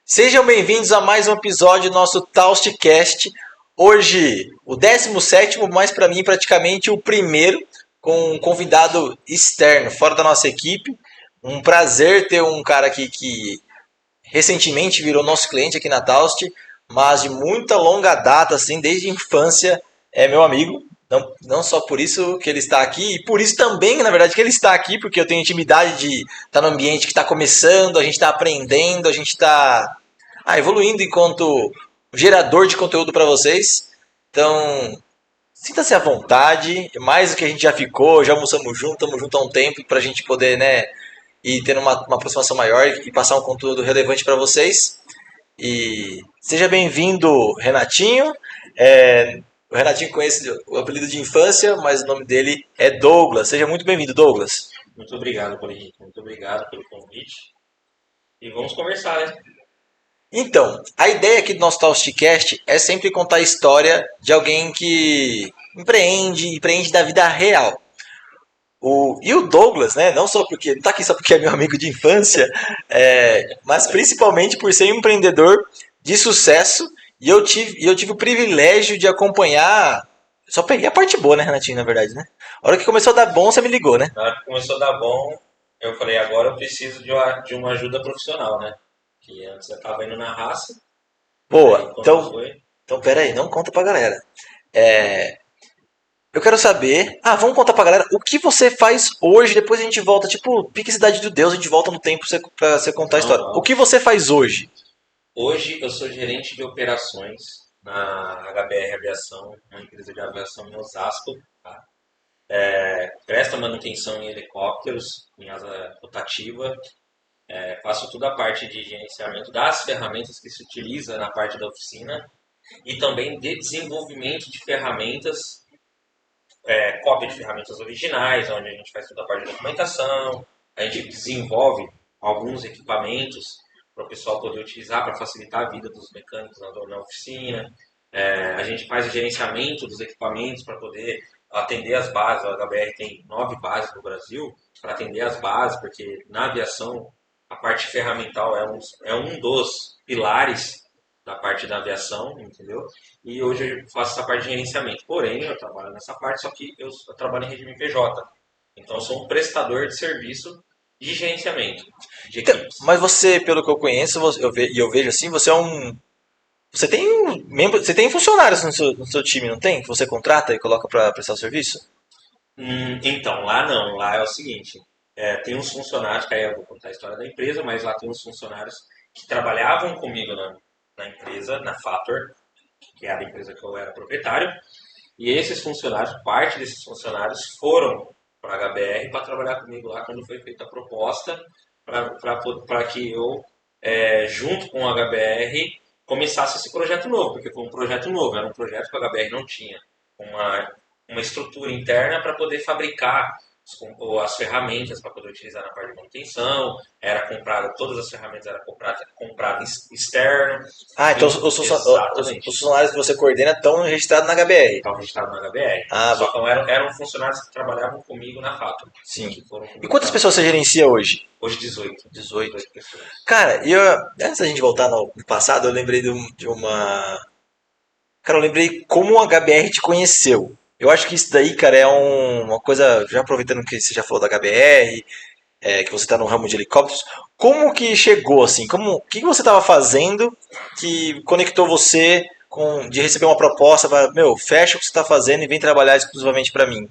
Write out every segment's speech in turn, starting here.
Sejam bem-vindos a mais um episódio do nosso Taustcast. Hoje, o 17º, mas para mim praticamente o primeiro, com um convidado externo, fora da nossa equipe. Um prazer ter um cara aqui que recentemente virou nosso cliente aqui na Taust, mas de muita longa data, assim, desde a infância, é meu amigo. Não só por isso que ele está aqui, e por isso também, na verdade, que ele está aqui, porque eu tenho intimidade de estar no ambiente que está começando, a gente está aprendendo, a gente está evoluindo enquanto gerador de conteúdo para vocês. Então, sinta-se à vontade, mais do que a gente já ficou, já almoçamos junto, estamos juntos há um tempo, para a gente poder, ir tendo uma aproximação maior e passar um conteúdo relevante para vocês. E seja bem-vindo, Renatinho. O Renatinho conhece o apelido de infância, mas o nome dele é Douglas. Seja muito bem-vindo, Douglas. Muito obrigado, Paulo Henrique. Muito obrigado pelo convite. E vamos conversar, né? Então, a ideia aqui do nosso Taustcast é sempre contar a história de alguém que empreende da vida real. E o Douglas, né, não só porque não está aqui só porque é meu amigo de infância, mas principalmente por ser um empreendedor de sucesso. E eu tive o privilégio de acompanhar. Só peguei a parte boa, né, Renatinho, na verdade, né? A hora que começou a dar bom, você me ligou, né? Na hora que começou a dar bom, eu falei, agora eu preciso de uma ajuda profissional, né? Que antes eu estava indo na raça, aí Boa, quando então, foi. então pera aí, não conta pra galera. É, eu quero saber. Vamos contar pra galera o que você faz hoje. Depois a gente volta, tipo, pique Cidade do Deus, a gente volta no tempo pra você contar a Não, história. O não. que você faz hoje? Hoje eu sou gerente de operações na HBR Aviação, uma empresa de aviação em Osasco. Tá? Presta manutenção em helicópteros, em asa rotativa. Faço toda a parte de gerenciamento das ferramentas que se utiliza na parte da oficina e também de desenvolvimento de ferramentas, cópia de ferramentas originais, onde a gente faz toda a parte de documentação, a gente desenvolve alguns equipamentos para o pessoal poder utilizar para facilitar a vida dos mecânicos na oficina. A gente faz o gerenciamento dos equipamentos para poder atender as bases. A HBR tem 9 bases no Brasil para atender as bases, porque na aviação a parte ferramental é um dos pilares da parte da aviação, entendeu? E hoje eu faço essa parte de gerenciamento. Porém, eu trabalho nessa parte, só que eu trabalho em regime PJ. Então, eu sou um prestador de serviço de gerenciamento de Então, equipes. mas você, pelo que eu conheço, eu vejo assim, você é um. Você tem um membro, você tem funcionários no seu time, não tem? Que você contrata e coloca pra prestar o serviço? Então, lá não. Lá é o seguinte: tem uns funcionários, que aí eu vou contar a história da empresa, mas lá tem uns funcionários que trabalhavam comigo na empresa, na Fator, que era a empresa que eu era proprietário. E esses funcionários, parte desses funcionários foram para a HBR para trabalhar comigo lá quando foi feita a proposta para que eu, junto com a HBR, começasse esse projeto novo, porque foi um projeto novo, era um projeto que a HBR não tinha uma, uma estrutura interna para poder fabricar as ferramentas para poder utilizar na parte de manutenção, era comprada, todas as ferramentas eram comprado externo. Então os Exatamente. funcionários que você coordena estão registrados na HBR. Estava registrado na HBR. Ah, Só que eram funcionários que trabalhavam comigo na Fato, sim. que foram E comigo quantas para pessoas você gerencia hoje? hoje 18. 18. 18 pessoas. Cara, antes da gente voltar no passado, eu lembrei de uma. Cara, eu lembrei como o HBR te conheceu. Eu acho que isso daí, cara, é uma coisa. Já aproveitando que você já falou da HBR, que você está no ramo de helicópteros, como que chegou assim? O que você estava fazendo que conectou você de receber uma proposta, meu, fecha o que você está fazendo e vem trabalhar exclusivamente para mim?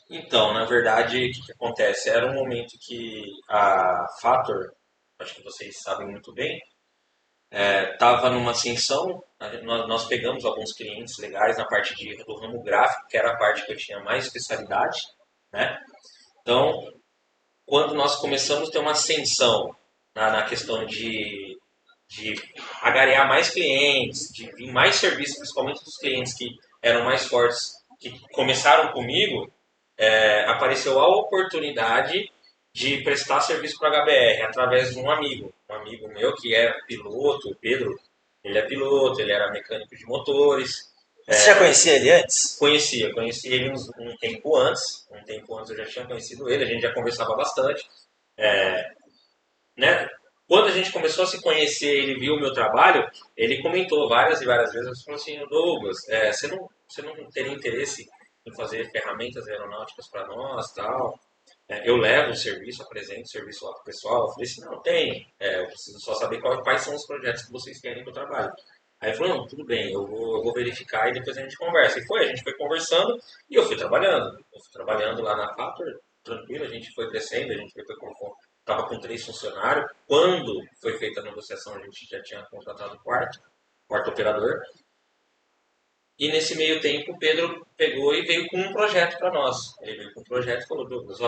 Então, na verdade, o que acontece? Era um momento que a Fator, acho que vocês sabem muito bem, estava numa ascensão. Nós pegamos alguns clientes legais na parte do ramo gráfico, que era a parte que eu tinha mais especialidade, né? Então, quando nós começamos a ter uma ascensão na questão de agariar mais clientes, de vir mais serviços, principalmente dos clientes que eram mais fortes, que começaram comigo, apareceu a oportunidade de prestar serviço para a HBR através de um amigo meu que é piloto, o Pedro. Ele é piloto, ele era mecânico de motores. Você já conhecia ele antes? Conheci ele um tempo antes. Um tempo antes eu já tinha conhecido ele, a gente já conversava bastante. Né? Quando gente começou a se conhecer, ele viu o meu trabalho, ele comentou várias e várias vezes, ele falou assim, Douglas, você não teria interesse em fazer ferramentas aeronáuticas para nós, tal? Eu levo o serviço, apresento o serviço lá para o pessoal. Eu falei assim, não, tem. Eu preciso só saber quais são os projetos que vocês querem que eu trabalhe. Aí ele falou, não, tudo bem, eu vou verificar e depois a gente conversa. E a gente foi conversando e eu fui trabalhando. Eu fui trabalhando lá na Factor, tranquilo, a gente foi crescendo, a gente estava com 3 funcionários. Quando foi feita a negociação, a gente já tinha contratado o quarto operador. E nesse meio tempo, o Pedro pegou e veio com um projeto para nós. Ele veio com um projeto e falou, Douglas,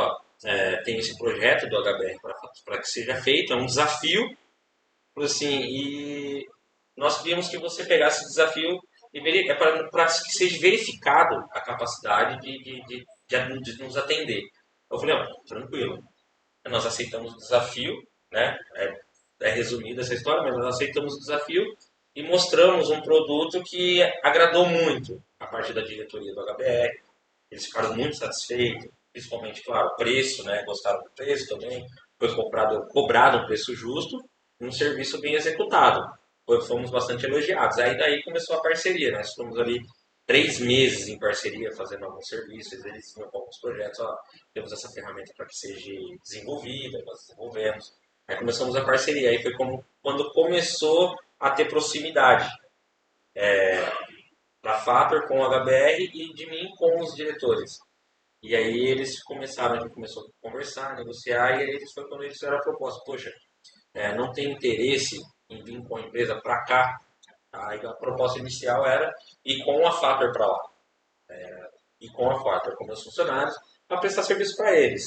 tem esse projeto do HBR para que seja feito, é um desafio. Assim, e nós queríamos que você pegasse esse desafio e para que seja verificado a capacidade de nos atender. Eu falei, tranquilo. Nós aceitamos o desafio, né? É resumida essa história, mas nós aceitamos o desafio e mostramos um produto que agradou muito a parte da diretoria do HBR. Eles ficaram muito satisfeitos, principalmente, claro, o preço, né? Gostaram do preço também. Foi cobrado um preço justo e um serviço bem executado. Fomos bastante elogiados. Aí daí começou a parceria. Nós fomos ali 3 meses em parceria, fazendo alguns serviços. Eles tinham alguns projetos. Temos essa ferramenta para que seja desenvolvida, nós desenvolvemos. Aí começamos a parceria. Aí foi quando começou a ter proximidade da Fator com o HBR e de mim com os diretores. E aí eles começaram, a gente começou a conversar, negociar, e aí foi quando eles fizeram a proposta. Poxa, não tem interesse em vir com a empresa para cá? Aí a proposta inicial era ir com a Fator para lá. E com a Fator, com meus funcionários, para prestar serviço para eles.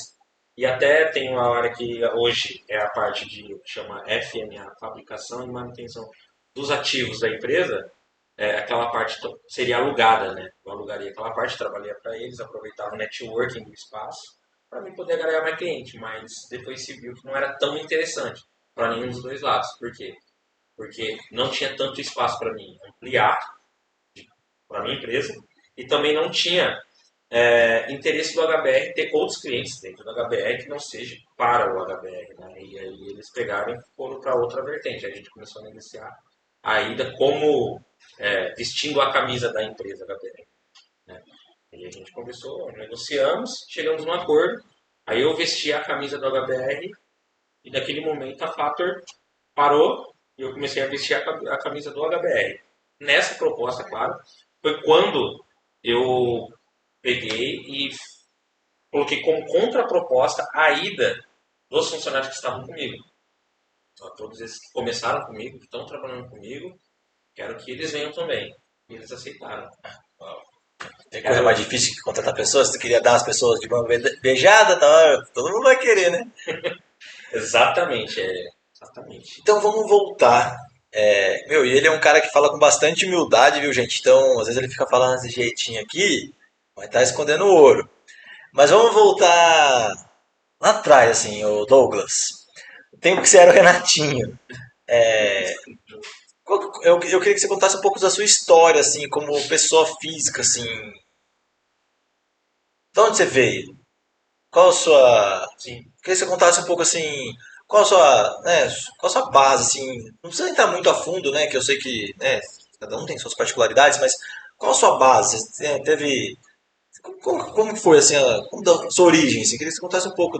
E até tem uma área que hoje é a parte de que chama FMA, fabricação e manutenção dos ativos da empresa. Aquela parte seria alugada, né? Eu alugaria aquela parte, trabalharia para eles, aproveitava o networking do espaço para mim poder ganhar mais cliente, mas depois se viu que não era tão interessante para nenhum dos dois lados. Por quê? Porque não tinha tanto espaço para mim ampliar para a minha empresa e também não tinha interesse do HBR ter outros clientes dentro do HBR que não seja para o HBR. Né? E aí eles pegaram e foram para outra vertente. Aí a gente começou a negociar ainda como vestindo a camisa da empresa HBR. Né? E a gente conversou, negociamos, chegamos num acordo. Aí eu vesti a camisa do HBR e naquele momento a Fator parou e eu comecei a vestir a camisa do HBR. Nessa proposta, claro, foi quando eu peguei e coloquei como contraproposta a ida dos funcionários que estavam comigo. Então, todos esses que começaram comigo, que estão trabalhando comigo, quero que eles venham também. E eles aceitaram. Tem coisa mais difícil que contratar pessoas? Se tu queria dar as pessoas de mão beijada, tá? Todo mundo vai querer, né? Exatamente, exatamente. Então vamos voltar. E ele é um cara que fala com bastante humildade, viu, gente? Então, às vezes ele fica falando desse jeitinho aqui, mas tá escondendo o ouro. Mas vamos voltar lá atrás, assim, o Douglas. O tempo que você era o Renatinho. Eu queria que você contasse um pouco da sua história, assim, como pessoa física, assim. De onde você veio? Qual a sua. Sim. Queria que você contasse um pouco, assim, qual a sua, né, qual a sua base, assim. Não precisa entrar muito a fundo, né, que eu sei que, né, cada um tem suas particularidades, mas qual a sua base? Você teve. Como que foi, assim, a sua origem, assim? Queria que você contasse um pouco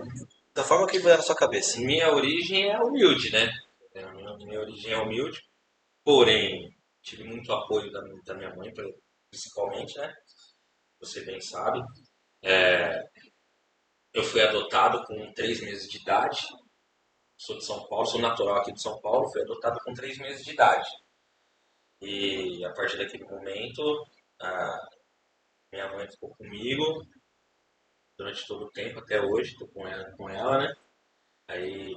da forma que veio na sua cabeça. Minha origem é humilde, né? Minha origem é humilde, porém, tive muito apoio da minha mãe, principalmente, né? Você bem sabe. Eu fui adotado com 3 meses de idade. Sou de São Paulo, sou natural aqui de São Paulo. Fui adotado com 3 meses de idade. E a partir daquele momento, a minha mãe ficou comigo durante todo o tempo, até hoje, estou com ela, né? Aí,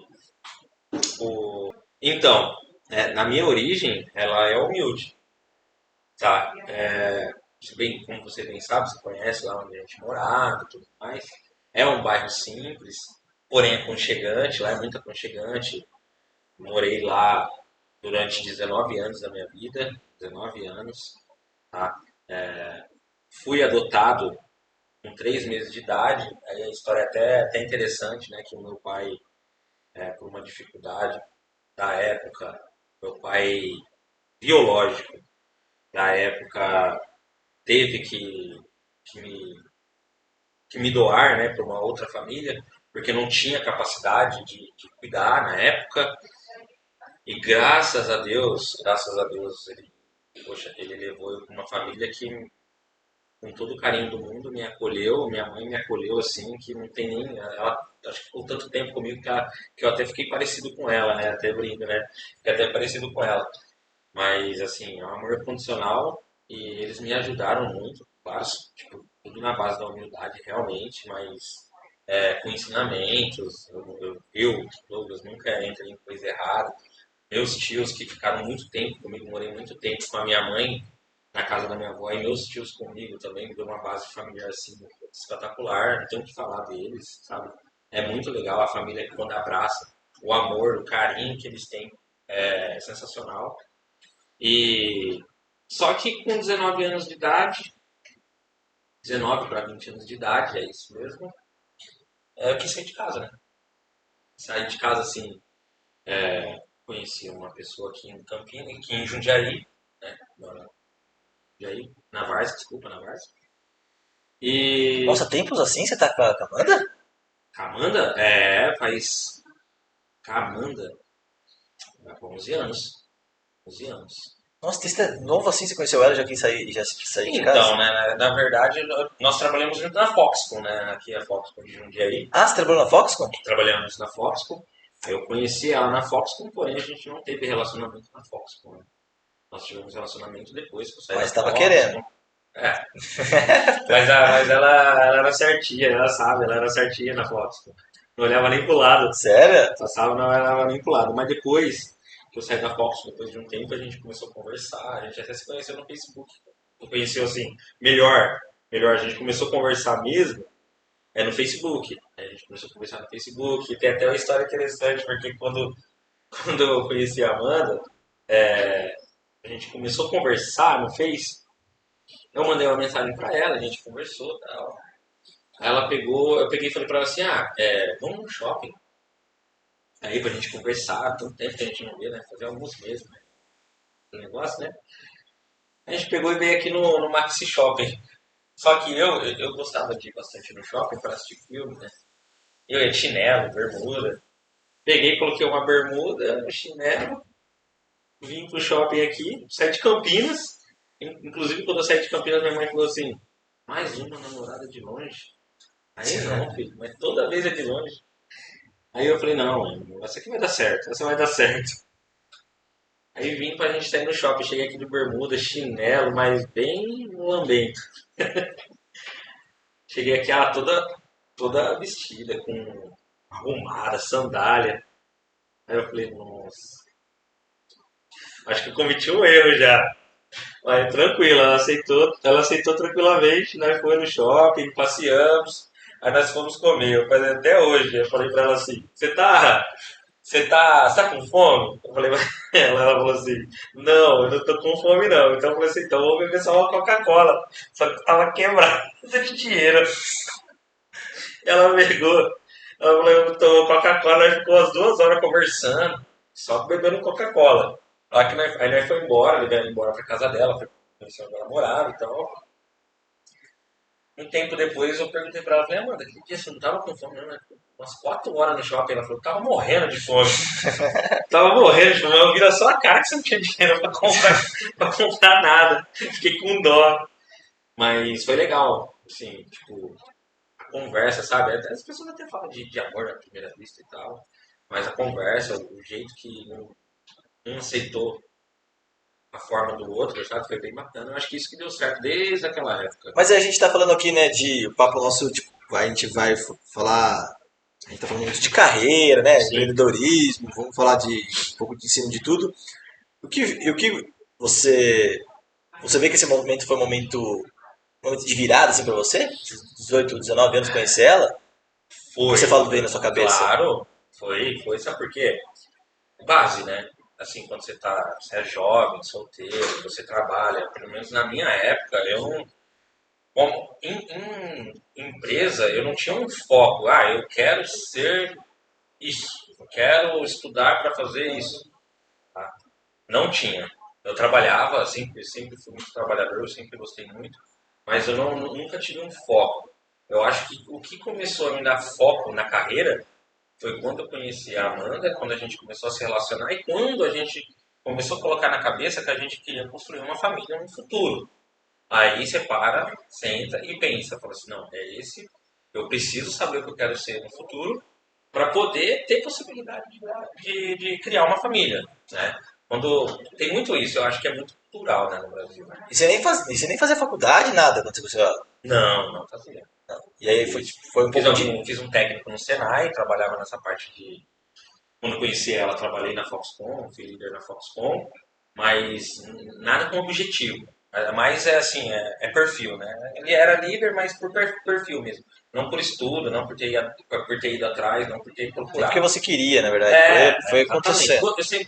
então, na minha origem, ela é humilde, tá? Bem, como você bem sabe, você conhece lá onde a gente morava e tudo mais. É um bairro simples, porém aconchegante, lá é muito aconchegante. Morei lá durante 19 anos da minha vida, 19 anos, tá? Fui adotado com 3 meses de idade, aí a história é até interessante, né? Que o meu pai, por uma dificuldade, da época, meu pai biológico da época teve que me, que me doar, né, para uma outra família, porque não tinha capacidade de cuidar na época. E graças a Deus, poxa, ele levou eu para uma família que, com todo o carinho do mundo, me acolheu. Minha mãe me acolheu assim, que não tem nem. Ela acho que ficou tanto tempo comigo que eu até fiquei parecido com ela, né? Até brinco, né? Fiquei até parecido com ela. Mas, assim, é um amor condicional e eles me ajudaram muito, claro, tipo, tudo na base da humildade, realmente, mas com ensinamentos. Douglas, nunca entrei em coisa errada. Meus tios que ficaram muito tempo comigo, morei muito tempo com a minha mãe na casa da minha avó e meus tios comigo também, me deu uma base familiar assim espetacular, não tenho o que falar deles, sabe? É muito legal a família que quando abraça, o amor, o carinho que eles têm é sensacional. E só que com 19 anos de idade, 19 para 20 anos de idade, é isso mesmo, eu quis sair de casa, né? Saí de casa assim, conheci uma pessoa aqui em Campinas, aqui em Jundiaí, né? Jundiaí, na Várzea, desculpa, na Várzea. E Nossa, tempos assim você tá com a Amanda? Camanda, faz Camanda, vai por 11 anos. 11 anos. Nossa, desde novo assim você conheceu ela, já quis sair, já quis sair de Então, casa? né, na verdade, nós trabalhamos junto na Foxconn, né? Aqui é a Foxconn de Jundiaí. Ah, você trabalhou na Foxconn? Trabalhamos na Foxconn. Eu conheci ela na Foxconn, porém a gente não teve relacionamento na Foxconn, né? Nós tivemos relacionamento depois que eu saí Mas da tava querendo. Foxconn. É, mas ela era certinha, ela sabe, ela era certinha na Foxconn. Não olhava nem pro lado. Sério? Passava, não olhava nem pro lado. Mas depois que eu saí da Foxconn, depois de um tempo, a gente começou a conversar. A gente até se conheceu no Facebook. Não conheceu assim, melhor. Melhor, a gente começou a conversar mesmo no Facebook. A gente começou a conversar no Facebook. E tem até uma história interessante, porque quando eu conheci a Amanda, a gente começou a conversar no Face. Eu mandei uma mensagem pra ela, a gente conversou e tal. Aí ela pegou, eu peguei e falei pra ela assim, vamos no shopping. Aí pra gente conversar, tanto tempo que a gente não vê, né? Fazer alguns meses, né? O negócio, né? A gente pegou e veio aqui no Maxi Shopping. Só que eu gostava de ir bastante no shopping para assistir filme, né? Eu ia de chinelo, bermuda. Peguei, coloquei uma bermuda, um chinelo, vim pro shopping aqui, saí de Campinas. Inclusive, quando eu saí de Campinas, minha mãe falou assim: mais uma namorada de longe. Aí não, filho, mas toda vez é de longe. Aí eu falei: não, essa aqui vai dar certo, essa vai dar certo. Aí vim pra gente sair no shopping. Cheguei aqui de bermuda, chinelo, mas bem lambento. Cheguei aqui, ela toda vestida, com arrumada, sandália. Aí eu falei, nossa, acho que eu cometi um erro já. Mas tranquilo, ela aceitou tranquilamente. Nós fomos no shopping, passeamos, aí nós fomos comer. Eu falei até hoje, eu falei pra ela assim, você tá com fome? Eu falei, ela falou assim, não, eu não tô com fome não. Então eu falei assim, então vou beber só uma Coca-Cola. Só que eu tava quebrado de dinheiro. Ela pegou, ela falou, eu tomou Coca-Cola, nós ficou as 2 horas conversando, só bebendo Coca-Cola. Aí nós foi embora, levei ela embora pra casa dela, foi conhecer onde ela morava e tal. Um tempo depois eu perguntei pra ela, falei, Amanda, que dia você não tava com fome, não, né? Umas 4 horas no shopping. Ela falou, tava morrendo de fome. Tava morrendo de fome. Eu vi na sua cara que você não tinha dinheiro pra comprar nada. Fiquei com dó. Mas foi legal, assim, tipo, a conversa, sabe? As pessoas até falam de amor à primeira vista e tal. Mas a conversa, o jeito que um aceitou a forma do outro, sabe? Foi bem bacana. Eu acho que isso que deu certo desde aquela época. Mas a gente tá falando aqui, né, de o papo nosso, tipo, a gente vai falar, a gente tá falando muito de carreira, né, Sim. empreendedorismo, vamos falar de um pouco de ensino de tudo. O que você vê que esse momento foi um momento de virada assim para você? 18, 19 anos conhecer ela? O que Foi, você fala bem na sua cabeça? claro, foi, sabe por quê? Base, né? Assim, quando você é jovem, solteiro, você trabalha, pelo menos na minha época, eu não, como em empresa, eu não tinha um foco, eu quero ser isso, quero estudar para fazer isso. Tá? Não tinha. Eu trabalhava, sempre fui muito trabalhador, eu sempre gostei muito, mas eu nunca tive um foco. Eu acho que o que começou a me dar foco na carreira foi quando eu conheci a Amanda, quando a gente começou a se relacionar e quando a gente começou a colocar na cabeça que a gente queria construir uma família no futuro. Aí você para, senta e pensa, fala assim, não, é esse, eu preciso saber o que eu quero ser no futuro para poder ter possibilidade de criar uma família, né? Quando tem muito isso, eu acho que é muito cultural, né, no Brasil. E você nem fazia faculdade, nada quando você começou ela. Não fazia. E aí foi um pouco de. Fiz um técnico no Senai, trabalhava nessa parte de. Quando eu conheci ela, trabalhei na Foxconn, fui líder na Foxconn, mas nada com objetivo. Mas é assim, é perfil, né? Ele era líder, mas por perfil mesmo. Não por estudo, não por ter ido atrás, não por ter É porque procurado. você queria, na verdade. Foi Exatamente. acontecendo.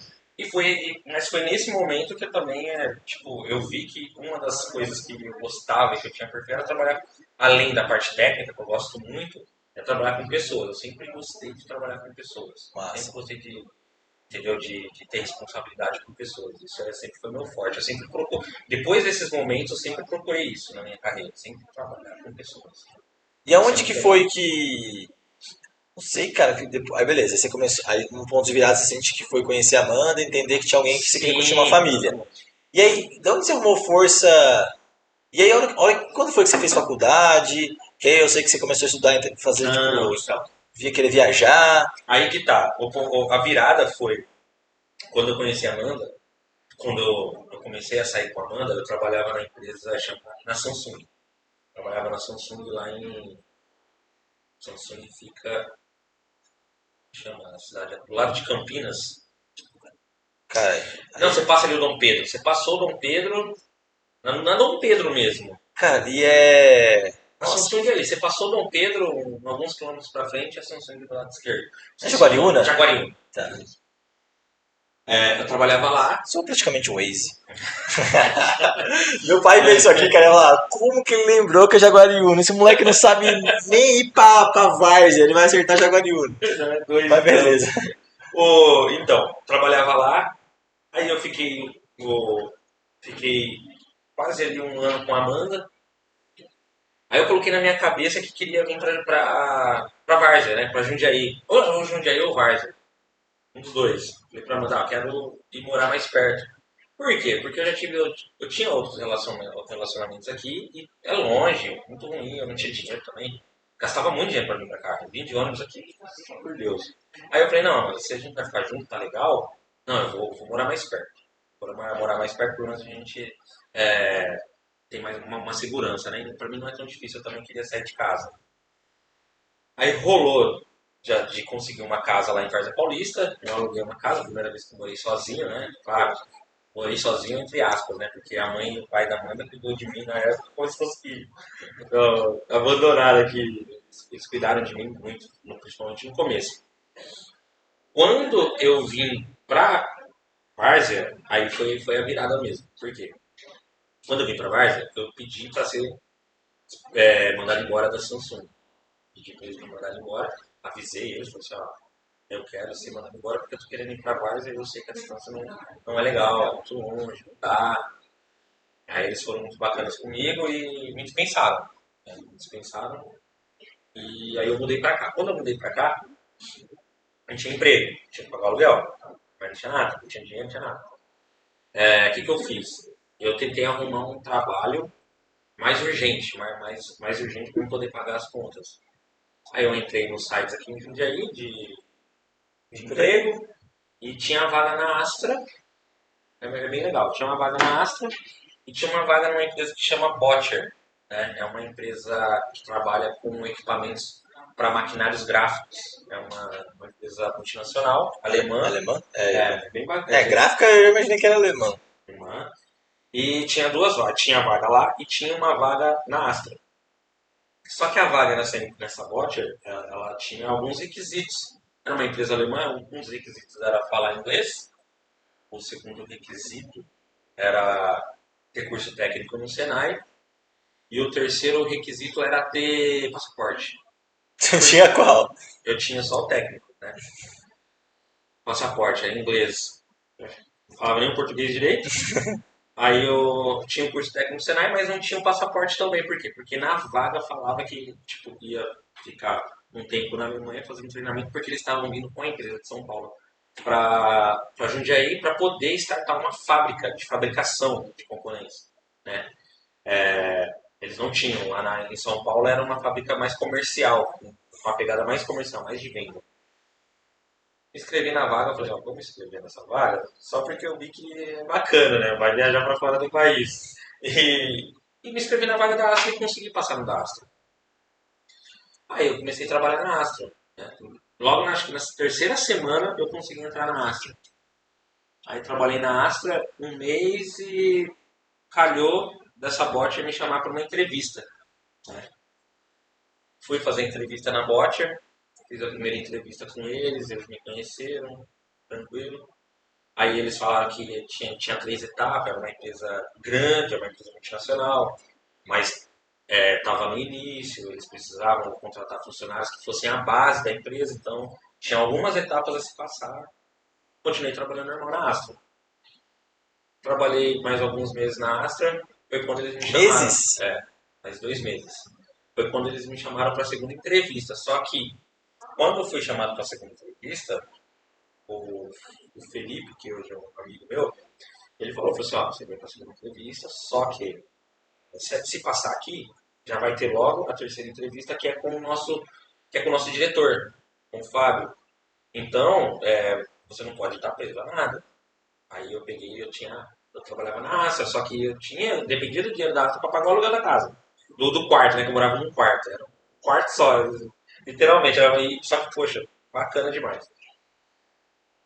Mas foi nesse momento que eu também, tipo, eu vi que uma das coisas que eu gostava e que eu tinha perfil era trabalhar, além da parte técnica, que eu gosto muito, é trabalhar com pessoas. Eu sempre gostei de trabalhar com pessoas. Massa. Sempre gostei entendeu, de ter responsabilidade com pessoas. Isso sempre foi meu forte. Eu sempre procurei, depois desses momentos, eu sempre procurei isso na minha carreira. Sempre trabalhar com pessoas. E aonde que foi que. Não sei, cara. Que depois... Aí beleza, aí você começou. Aí num ponto de virada você sente que foi conhecer a Amanda, entender que tinha alguém que você queria construir uma Sim, família. E aí, de onde você arrumou força? E aí, quando foi que você fez faculdade? Que aí eu sei que você começou a estudar, fazer, tipo, não, então. via querer viajar. Aí que tá. A virada foi quando eu conheci a Amanda. Quando eu comecei a sair com a Amanda, eu trabalhava na empresa chamada na Samsung. Trabalhava na Samsung lá em. Samsung fica. Chama a cidade do lado de Campinas. Cara, Não, você passa ali o Dom Pedro. Você passou o Dom Pedro. Na Dom Pedro mesmo. cara, e é. A Nossa, Samsung ali. Você passou o Dom Pedro, alguns quilômetros pra frente, a Samsung do lado esquerdo. é Jaguariúna? Jaguariúna. Tá. Eu trabalhava lá. Sou praticamente um Waze. Meu pai vê isso aqui, cara, e fala, como que ele lembrou que é Jaguariúna? Esse moleque não sabe nem ir pra Várzea, ele vai acertar Jaguariúna. Mas beleza. Então, trabalhava lá. Aí eu fiquei quase ali um ano com a Amanda. Aí eu coloquei na minha cabeça que queria vir pra Várzea, né? Pra Jundiaí. Ou Jundiaí ou Várzea. Um dos dois. Falei pra Amanda, quero ir morar mais perto. Por quê? Porque eu tinha outros relacionamentos aqui e é longe, muito ruim, eu não tinha dinheiro também. Gastava muito dinheiro pra vir pra cá. Eu vim de ônibus aqui, pelo amor de Deus. Aí eu falei, não, mas se a gente vai ficar junto, tá legal? Não, eu vou morar mais perto. Vou morar mais perto, pelo menos a gente é, tem mais uma segurança, né? E pra mim não é tão difícil, eu também queria sair de casa. Aí rolou já de conseguir uma casa lá em Várzea Paulista. Eu aluguei uma casa, a primeira vez que eu morei sozinho, né? Claro, morei sozinho entre aspas, né? Porque a mãe e o pai da Amanda cuidou de mim na época como se fosse filho. Então, abandonaram aqui. Eles cuidaram de mim muito, principalmente no começo. Quando eu vim pra Várzea, aí foi a virada mesmo. Por quê? Quando eu vim pra Várzea, eu pedi pra ser mandado embora da Samsung. Pedi pra eles me mandarem embora. Avisei eles, falei assim, ó, eu quero ser mandado embora porque eu tô querendo ir pra Várzea e eu sei que a distância não é legal, é muito longe, não dá. Aí eles foram muito bacanas comigo e me dispensaram. Me dispensaram. E aí eu mudei pra cá. Quando eu mudei pra cá, não tinha emprego, tinha que pagar aluguel. Mas não tinha nada, não tinha dinheiro, não tinha nada. O que eu fiz? Eu tentei arrumar um trabalho mais urgente, mais urgente para eu poder pagar as contas. Aí eu entrei nos sites aqui em Jundiaí de emprego e tinha a vaga na Astra. É bem legal. Tinha uma vaga na Astra e tinha uma vaga numa empresa que chama Botcher. Né? É uma empresa que trabalha com equipamentos para maquinários gráficos. É uma empresa multinacional, alemã. Alemã? Bem bacana. Gráfica eu imaginei que era alemã. Alemã. E tinha duas vagas. Tinha a vaga lá e tinha uma vaga na Astra. Só que a vaga nessa Botcher, ela tinha alguns requisitos. Era uma empresa alemã, um dos requisitos era falar inglês. O segundo requisito era ter curso técnico no Senai. E o terceiro requisito era ter passaporte. Tinha qual? Eu tinha só o técnico, né? passaporte, era em inglês. Não falava nem o português direito. Aí eu tinha o curso técnico no Senai, mas não tinha um passaporte também. Por quê? Porque na vaga falava que tipo, ia ficar um tempo na Alemanha fazendo treinamento, porque eles estavam vindo com a empresa de São Paulo para Jundiaí para poder startar uma fábrica de fabricação de componentes. Né? Eles não tinham. Em São Paulo era uma fábrica mais comercial, com uma pegada mais comercial, mais de venda. Me inscrevi na vaga, falei, ó, vou me inscrever nessa vaga, só porque eu vi que é bacana, né? Vai viajar para fora do país. E me inscrevi na vaga da Astra e consegui passar no da Astra. Aí eu comecei a trabalhar na Astra. Né? Logo, acho que na terceira semana eu consegui entrar na Astra. Aí trabalhei na Astra um mês e calhou dessa Bottcher me chamar para uma entrevista. Né? Fui fazer entrevista na Bottcher, fiz a primeira entrevista com eles me conheceram, tranquilo. Aí eles falaram que tinha 3 etapas, era uma empresa grande, era uma empresa multinacional, mas estava no início, eles precisavam contratar funcionários que fossem a base da empresa, então tinha algumas etapas a se passar. Continuei trabalhando normal na Astra. Trabalhei mais alguns meses na Astra, foi quando eles me chamaram. Meses? Mais 2 meses. Foi quando eles me chamaram para a segunda entrevista. Só que, quando eu fui chamado para a segunda entrevista, o Felipe, que hoje é um amigo meu, ele falou assim, ó, você vai para a segunda entrevista, só que se passar aqui, já vai ter logo a terceira entrevista, que é com o nosso diretor, com o Fábio. Então, você não pode estar preso a nada. Aí eu peguei, eu trabalhava na Astra, só que dependia do dinheiro da Astra para pagar o aluguel da casa. Do quarto, né, que eu morava num quarto. Era um quarto só, literalmente. Só que, poxa, bacana demais.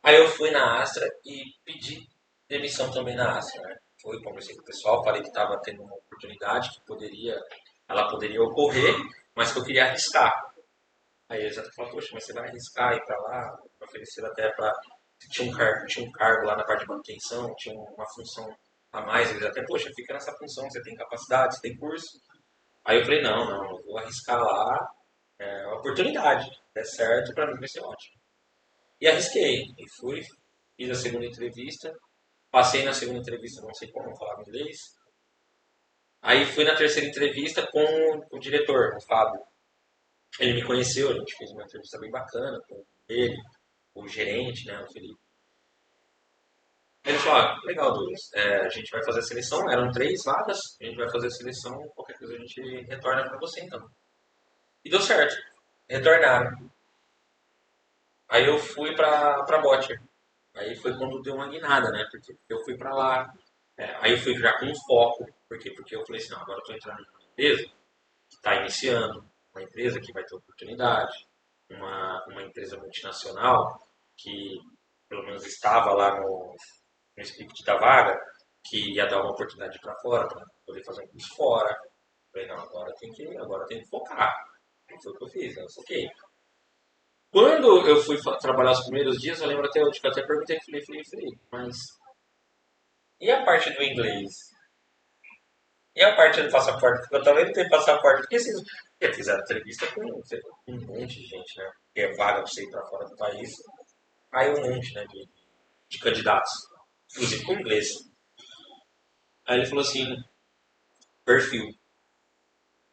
Aí eu fui na Astra e pedi demissão também na Astra, né? Conversei com o pessoal, falei que estava tendo uma oportunidade ela poderia ocorrer, mas que eu queria arriscar. Aí eles até falaram, poxa, mas você vai arriscar ir para lá? Me ofereceram até para... Tinha um cargo lá na parte de manutenção, tinha uma função a mais, eles até, poxa, fica nessa função, você tem capacidade, você tem curso. Aí eu falei, não, eu vou arriscar lá, é uma oportunidade, se der certo, para mim vai ser ótimo. E arrisquei, e fui, fiz a segunda entrevista, passei na segunda entrevista, não sei como falar inglês. Aí fui na terceira entrevista com o diretor, o Fábio. Ele me conheceu, a gente fez uma entrevista bem bacana com ele, o gerente, né, o Felipe. Ele falou, legal, Douglas, a gente vai fazer a seleção, eram 3 vagas, a gente vai fazer a seleção, qualquer coisa a gente retorna para você então. E deu certo, retornaram. Aí eu fui pra Bottcher. Aí foi quando deu uma guinada, né? Porque eu fui pra lá. Aí eu fui já com um foco. Por quê? Porque eu falei assim, não, agora eu tô entrando numa empresa que está iniciando, uma empresa que vai ter oportunidade, uma empresa multinacional que pelo menos estava lá no script da vaga, que ia dar uma oportunidade para fora, para poder fazer um curso fora. Eu falei, não, agora tem que focar. E foi o que eu fiz, eu foquei. Quando eu fui trabalhar os primeiros dias, eu lembro até hoje que eu até perguntei pro Felipe, mas e a parte do inglês? E a parte do passaporte? Porque eu também não tenho passaporte. Porque vocês fizeram entrevista com um monte de gente, né? Porque é vaga pra você ir pra fora do país. Aí um monte, né, de candidatos. Inclusive com inglês. Aí ele falou assim, perfil.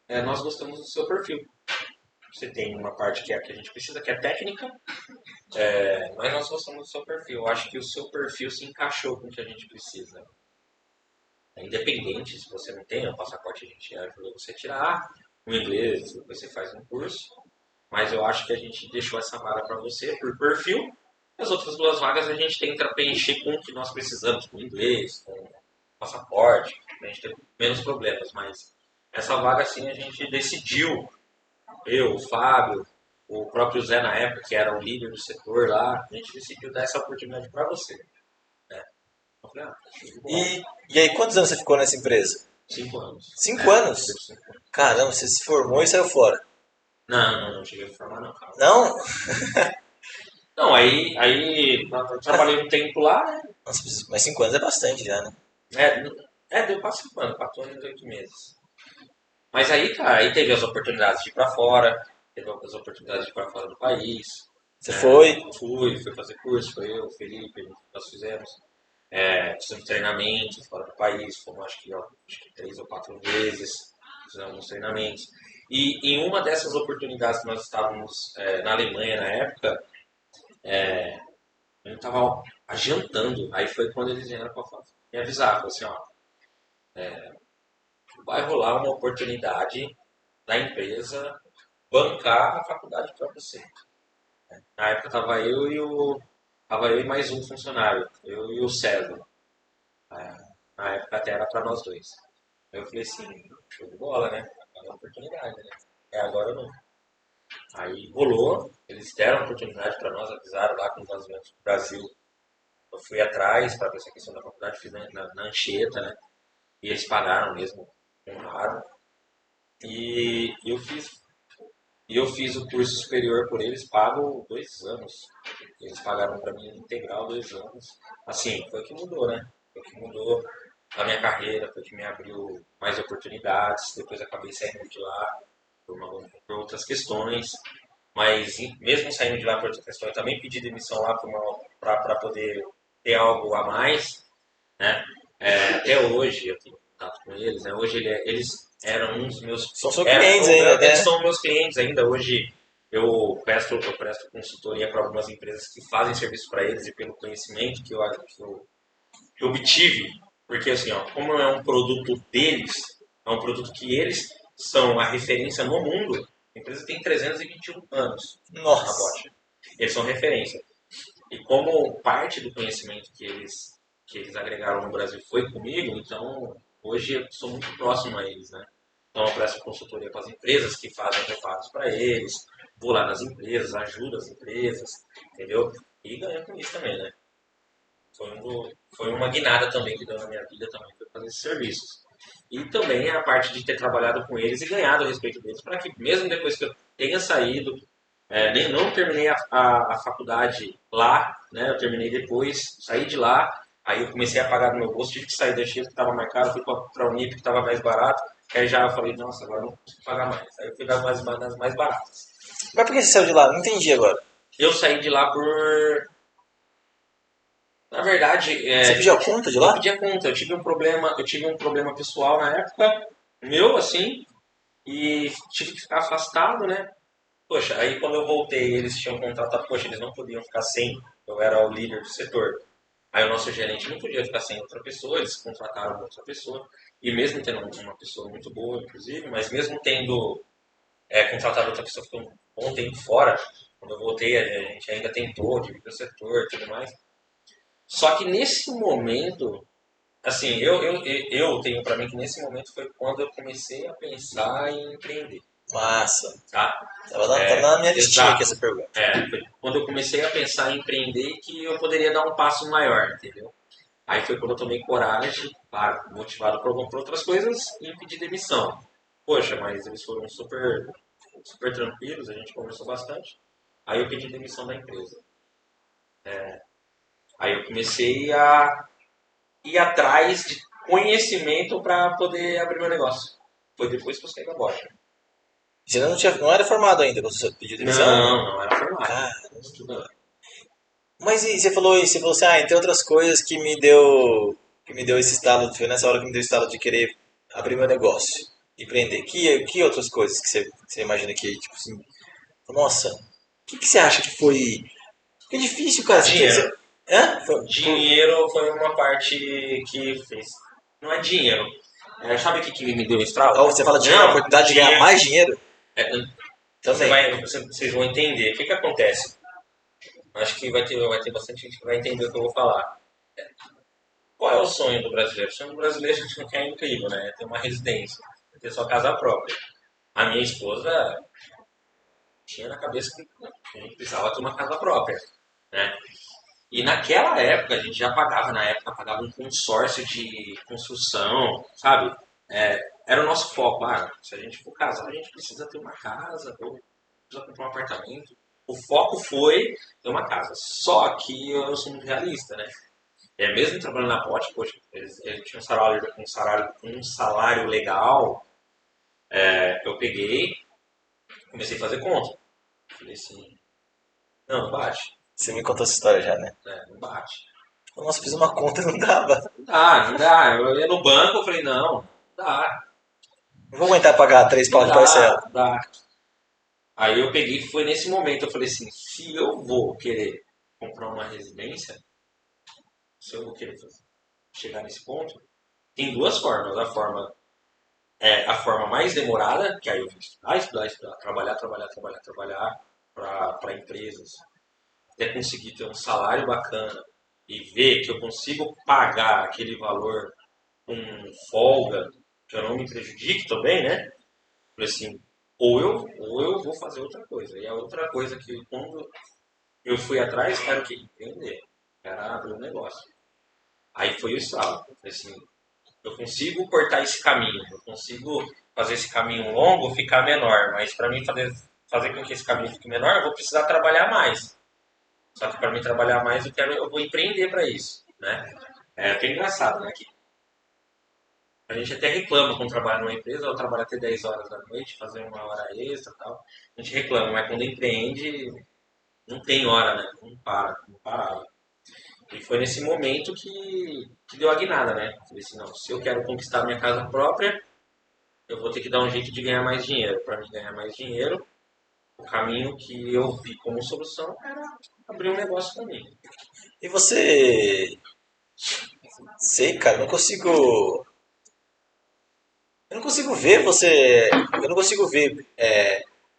Nós gostamos do seu perfil. Você tem uma parte que é a que a gente precisa, que é técnica, mas nós gostamos do seu perfil. Eu acho que o seu perfil se encaixou com o que a gente precisa. Independente se você não tem o passaporte, a gente ajuda você a tirar. O inglês, você faz um curso. Mas eu acho que a gente deixou essa vaga para você por perfil. As outras 2 vagas a gente tenta preencher com o que nós precisamos, com inglês, com passaporte, para a gente ter menos problemas. Mas essa vaga, assim, a gente decidiu, eu, o Fábio, o próprio Zé na época, que era o líder do setor lá, a gente decidiu dar essa oportunidade para você. Né? Eu falei, E aí, quantos anos você ficou nessa empresa? 5 anos. 5 anos? 5 anos. Caramba, você se formou e saiu fora. Não cheguei a formar não, cara. Não? Não, aí eu trabalhei um tempo lá, né? Nossa, mas 5 anos é bastante já, né? Deu quase 5 anos, 4 anos e 8 meses. Mas aí, cara, aí teve as oportunidades de ir pra fora, teve as oportunidades de ir pra fora do país. Você foi? Fui fazer curso, foi eu, o Felipe, nós fizemos treinamento fora do país, fomos acho que 3 ou 4 vezes, fizemos alguns treinamentos. E em uma dessas oportunidades que nós estávamos na Alemanha na época, a gente estava jantando, aí foi quando eles vieram pra me avisar, falaram assim, ó, vai rolar uma oportunidade da empresa bancar a faculdade para você. Na época tava eu e mais um funcionário, eu e o César. Na época até era para nós dois. Aí eu falei assim, show de bola, né? Agora é uma oportunidade, né? É agora ou não. Aí rolou, eles deram a oportunidade para nós, avisaram lá quando nós viemos pro Brasil. Eu fui atrás para ver essa questão da faculdade, fiz na Anchieta, né? E eles pagaram mesmo, honraram. E eu fiz o curso superior por eles, pago 2 anos. Eles pagaram para mim integral 2 anos. Assim, foi o que mudou, né? Foi o que mudou a minha carreira, foi o que me abriu mais oportunidades. Depois acabei saindo de lá por outras questões. Mas mesmo saindo de lá por outras questões, também pedi demissão lá para poder ter algo a mais, né? Até hoje eu tenho contato com eles, né? Hoje eles eram uns dos meus... São seus clientes ainda, Eles né? são meus clientes ainda. Hoje eu presto consultoria para algumas empresas que fazem serviço para eles e pelo conhecimento que eu obtive, porque assim, ó, como é um produto deles, é um produto que eles são a referência no mundo, a empresa tem 321 anos, a Nossa. Bosch. Eles são referência. E como parte do conhecimento que eles agregaram no Brasil foi comigo, então hoje eu sou muito próximo a eles, né? Então eu presto consultoria para as empresas que fazem reparos para eles, vou lá nas empresas, ajudo as empresas, entendeu? E ganho com isso também, né? Foi uma guinada também que deu na minha vida também, foi fazer esses serviços. E também a parte de ter trabalhado com eles e ganhado o respeito deles, para que mesmo depois que eu tenha saído, nem não terminei a faculdade lá, né? Eu terminei depois, saí de lá, aí eu comecei a pagar do meu bolso, tive que sair da X que estava mais caro, fui para a Unip que estava mais barato, que aí já eu falei, nossa, agora eu não consigo pagar mais. Aí eu fui das mais baratas. Mas por que você saiu de lá? Não entendi agora. Eu saí de lá na verdade, Você pediu a conta de eu lá? pedi a conta. Eu tive um problema pessoal na época, meu, assim, e tive que ficar afastado, né? Poxa, aí quando eu voltei, eles tinham contratado, poxa, eles não podiam ficar sem, eu era o líder do setor. Aí o nosso gerente não podia ficar sem outra pessoa, eles contrataram outra pessoa. E mesmo tendo uma pessoa muito boa, inclusive, mas mesmo tendo contratado outra pessoa que ficou um bom tempo fora, quando eu voltei, a gente ainda tentou dividir o setor e tudo mais. Só que nesse momento, assim, eu tenho pra mim que nesse momento foi quando eu comecei a pensar em empreender, Massa. tá? Tava na minha listinha aqui Exato. essa pergunta. Foi quando eu comecei a pensar em empreender que eu poderia dar um passo maior, entendeu? Aí foi quando eu tomei coragem, claro, motivado por outras coisas, e pedi demissão. Poxa, mas eles foram super, super tranquilos, a gente conversou bastante. Aí eu pedi demissão da empresa. Aí eu comecei a ir atrás de conhecimento para poder abrir meu negócio. Foi depois que eu saí da bocha. Você não era formado ainda quando você pediu demissão? Não era formado. Cara, Estudando. mas e você falou assim, entre outras coisas que me deu esse estalo, foi nessa hora que me deu o estalo de querer abrir meu negócio, empreender. Que outras coisas que você imagina que, tipo assim, nossa, que você acha que foi? Porque é difícil, cara, Dinheiro. hã? Dinheiro foi uma parte que fez. Não é dinheiro. Sabe o que me deu um estralo? Ou você fala dinheiro, a Não, oportunidade de ganhar dinheiro. mais dinheiro? É, Também. vocês vão entender. O que acontece? Acho que vai ter bastante gente que vai entender o que eu vou falar. Qual é o sonho do brasileiro? O sonho do brasileiro é incrível, né? É ter uma residência, é ter sua casa própria. A minha esposa tinha na cabeça que a gente precisava ter uma casa própria, né? E naquela época, a gente já pagava, um consórcio de construção, sabe? Era o nosso foco. Se a gente for casar, a gente precisa ter uma casa, ou precisa comprar um apartamento. O foco foi ter uma casa. Só que eu sou muito realista, né? Mesmo trabalhando na Pote, poxa, ele tinha um salário legal. Eu peguei, comecei a fazer conta. Falei assim, Não bate. Você me contou essa história já, né? Não bate. Nossa, fiz uma conta e não dava. Não dá. Eu ia no banco, eu falei, não dá, Não vou aguentar pagar 3 pau de parcela. dá. Aí eu peguei, foi nesse momento, eu falei assim, se eu vou querer comprar uma residência, se eu vou querer chegar nesse ponto, tem duas formas. A forma mais demorada, que aí eu vou estudar, trabalhar para empresas, até conseguir ter um salário bacana e ver que eu consigo pagar aquele valor com folga, que eu não me prejudique também, né? Falei assim, ou eu vou fazer outra coisa. E a outra coisa que quando eu fui atrás era o quê? Empreender. Era abrir um negócio. Aí foi o estalo. Falei assim, eu consigo cortar esse caminho, eu consigo fazer esse caminho longo ficar menor, mas para mim fazer com que esse caminho fique menor, eu vou precisar trabalhar mais. Só que para mim trabalhar mais, eu vou empreender para isso, né? É até engraçado, né? Que a gente até reclama quando trabalha numa empresa, ou trabalha até 10 horas da noite, fazer uma hora extra e tal. A gente reclama, mas quando empreende, não tem hora, né? Não para. E foi nesse momento que deu a guinada, né? Falei assim, não, se eu quero conquistar minha casa própria, eu vou ter que dar um jeito de ganhar mais dinheiro. Para mim ganhar mais dinheiro, o caminho que eu vi como solução era abrir um negócio para mim. E você. Sei, cara, não consigo. Eu não consigo ver você. Eu não consigo ver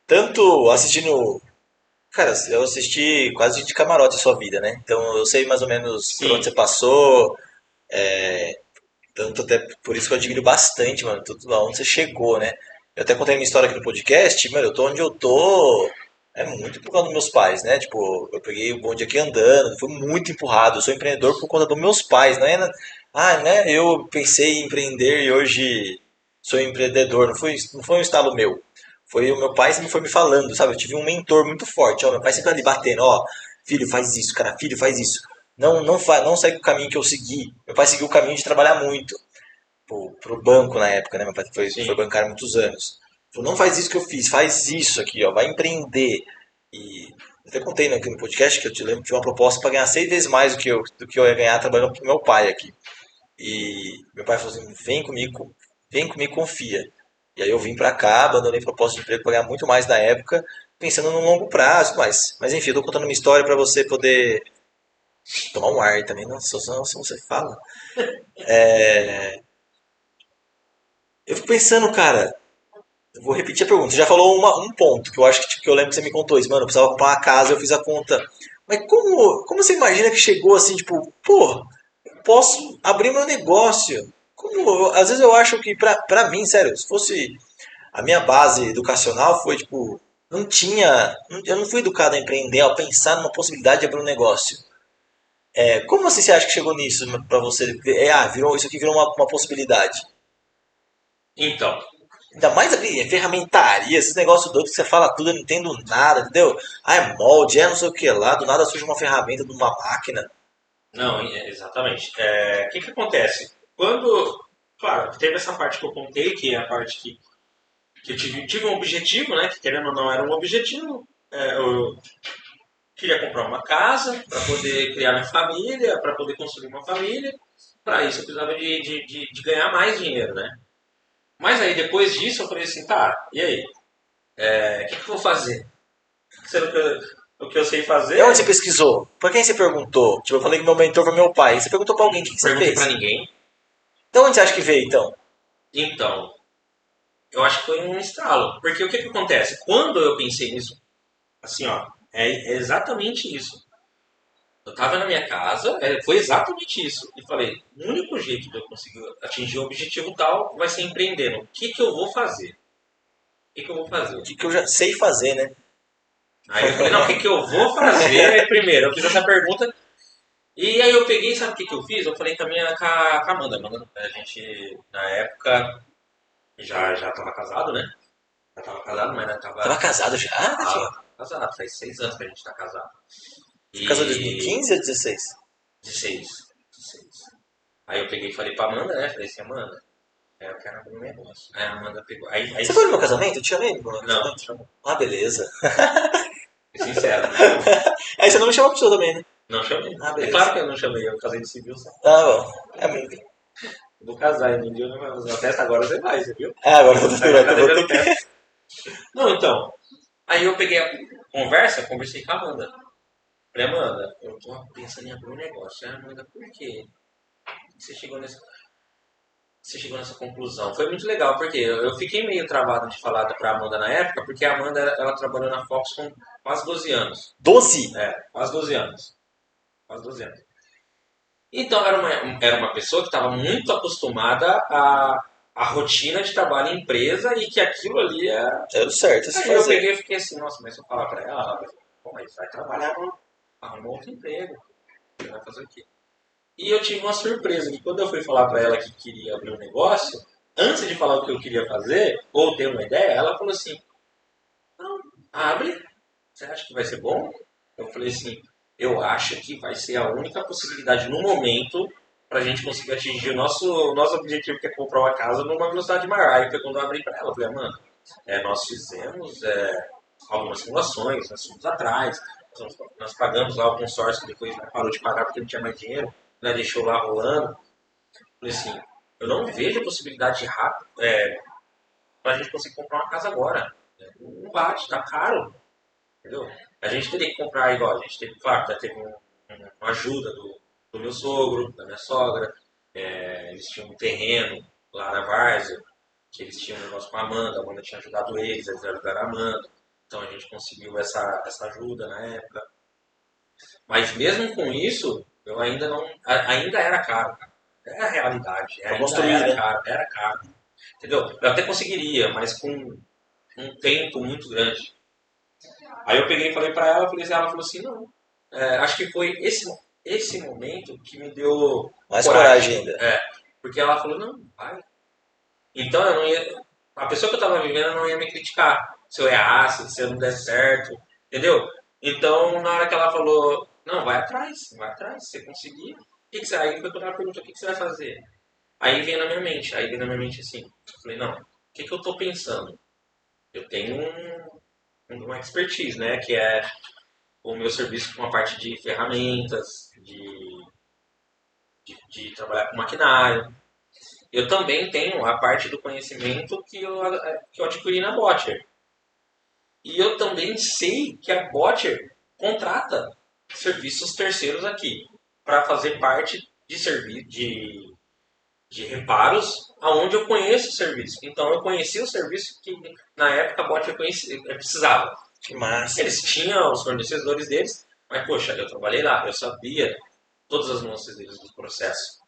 tanto assistindo. Cara, eu assisti quase de camarote a sua vida, né? Então eu sei mais ou menos por onde Sim, você passou. Tanto até por isso que eu admiro bastante, mano, tudo aonde você chegou, né? Eu até contei minha história aqui no podcast, mano, eu tô onde eu tô. É muito por causa dos meus pais, né? Tipo, eu peguei o bonde aqui andando, fui muito empurrado. Eu sou empreendedor por conta dos meus pais, não é? Né? Eu pensei em empreender e hoje sou empreendedor. Não foi um estalo meu. Foi o meu pai sempre foi me falando, sabe? Eu tive um mentor muito forte, ó. Meu pai sempre ali batendo, ó, filho, faz isso, cara, filho, faz isso. Não segue o caminho que eu segui. Meu pai seguiu o caminho de trabalhar muito pro banco na época, né? Meu pai foi sim. bancário há muitos anos. Falou, não faz isso que eu fiz, faz isso aqui, ó, vai empreender. E eu até contei aqui no podcast que eu te lembro que tinha uma proposta para ganhar 6 vezes mais do que eu ia ganhar trabalhando pro meu pai aqui. E meu pai falou assim, vem comigo, confia. E aí eu vim pra cá, abandonei proposta de emprego para ganhar muito mais na época, pensando no longo prazo, mas enfim, eu tô contando uma história para você poder tomar um ar também, não, só se você fala. Eu fico pensando, cara, eu vou repetir a pergunta. Você já falou um ponto que eu acho que, tipo, que eu lembro que você me contou isso. Mano, eu precisava comprar uma casa, eu fiz a conta. Mas como você imagina que chegou assim, tipo, pô, posso abrir meu negócio? Às vezes eu acho que pra mim, sério, se fosse a minha base educacional foi tipo, eu não fui educado a empreender, a pensar numa possibilidade de abrir um negócio. Como assim você acha que chegou nisso pra você? Isso aqui virou uma possibilidade. Então, Ainda mais ali, ferramentaria, esses negócios doidos que você fala tudo, eu não entendo nada, entendeu? É molde, não sei o que lá, do nada surge uma ferramenta de uma máquina. não, exatamente. O que acontece? Quando, claro, teve essa parte que eu contei, que é a parte que eu tive um objetivo, né? Que querendo ou não era um objetivo. Eu queria comprar uma casa para poder criar minha família, para poder construir uma família. Para isso eu precisava de ganhar mais dinheiro, né? Mas aí depois disso eu falei assim, tá, e aí? O que eu vou fazer? Sendo que o que eu sei E onde você fazer, pesquisou? Pra quem você perguntou? Tipo, eu falei que meu mentor foi meu pai. Você perguntou pra alguém, o que você perguntei fez? para ninguém. Então onde você acha que veio, então? Então, eu acho que foi um estralo. Porque o que acontece? Quando eu pensei nisso, assim, ó, é exatamente isso. Eu tava na minha casa, foi exatamente isso. E falei, o único jeito de eu conseguir atingir o objetivo tal vai ser empreendendo. O que eu vou fazer? O que eu vou fazer? O que eu já sei fazer, né? Aí eu falei, não, o que eu vou fazer? Primeiro, eu fiz essa pergunta. E aí eu peguei, sabe o que eu fiz? Eu falei também com a Amanda. Amanda, a gente, na época, já tava casado, né? Já tava casado, mas ainda Tava tava casado já, Ratinho? casado. Faz 6 anos que a gente tá casado. Você casou em E 2015 ou 16? de seis. Aí eu peguei e falei pra Amanda, né? Falei assim, Amanda, eu quero abrir um negócio. Aí a Amanda pegou. Aí Você foi no meu casamento? Eu te chamei no meu não, casamento? chamou. Ah, beleza. Fui sincero, não chamou. Aí você não me chamou pra pessoa também, né? Não chamei. Ah, É beleza. claro que eu não chamei, eu casei de civil só. Tá bom. É, Vou casar e no dia eu não vai fazer uma festa, agora você vai, você viu? agora eu vou Agora tá eu vou devendo ter que... festa. Não, então. Aí eu peguei a conversa, conversei com a Amanda. Falei, Amanda, eu tô pensando em abrir um negócio. Aí a Amanda, por quê? Você chegou nessa, você chegou nessa conclusão? Foi muito legal, porque eu fiquei meio travado de falar pra Amanda na época, porque a Amanda, ela trabalhou na Fox com quase 12 anos. 12? É, quase 12 anos. Quase 12 anos. Então era uma pessoa que estava muito acostumada à rotina de trabalho em empresa e que aquilo ali é. Deu certo a se Aí eu fazer. peguei e fiquei assim, nossa, mas se eu falar pra ela vai falar, pô, mas vai trabalhar, arrumar outro emprego, você vai fazer o quê? E eu tive uma surpresa, que quando eu fui falar pra ela que queria abrir um negócio, antes de falar o que eu queria fazer, ou ter uma ideia, ela falou assim, não, abre, você acha que vai ser bom? Eu falei assim, eu acho que vai ser a única possibilidade no momento para a gente conseguir atingir o nosso objetivo, que é comprar uma casa numa velocidade maior. Aí foi quando eu abri para ela, eu falei, mano, nós fizemos algumas simulações, nós fomos atrás, nós pagamos lá o consórcio, que depois parou de pagar porque não tinha mais dinheiro, né, deixou lá rolando. Eu falei assim, eu não vejo a possibilidade rápida para a gente conseguir comprar uma casa agora. Não bate, tá caro. Entendeu? A gente teria que comprar igual, a gente teve, claro, teve uma ajuda do meu sogro, da minha sogra, eles tinham um terreno lá na Várzea, que eles tinham um negócio com a Amanda tinha ajudado eles ajudaram a Amanda, então a gente conseguiu essa ajuda na época. Mas mesmo com isso, eu ainda não, ainda era caro, cara. É a realidade, Pra ainda construir, né? era caro, entendeu? Eu até conseguiria, mas com um tempo muito grande. Aí eu peguei e falei pra ela, ela falou assim, não. Acho que foi esse momento que me deu Mais coragem coragem. ainda. Porque ela falou, não, vai. Então eu não ia. A pessoa que eu tava vivendo não ia me criticar. Se eu errasse, se eu não desse certo. Entendeu? Então, na hora que ela falou, não, vai atrás, se você conseguir. Aí foi quando ela perguntou, o que você vai fazer? Aí veio na minha mente assim, eu falei, não, o que eu tô pensando? Eu tenho uma expertise, né? Que é o meu serviço com a parte de ferramentas, de trabalhar com maquinário. Eu também tenho a parte do conhecimento que eu adquiri na Botcher. E eu também sei que a Botcher contrata serviços terceiros aqui para fazer parte de reparos aonde eu conheço o serviço. Então eu conheci o serviço que na época a Botcher precisava. Que massa. Eles tinham os fornecedores deles, mas poxa, eu trabalhei lá, eu sabia todas as nuances deles do processo.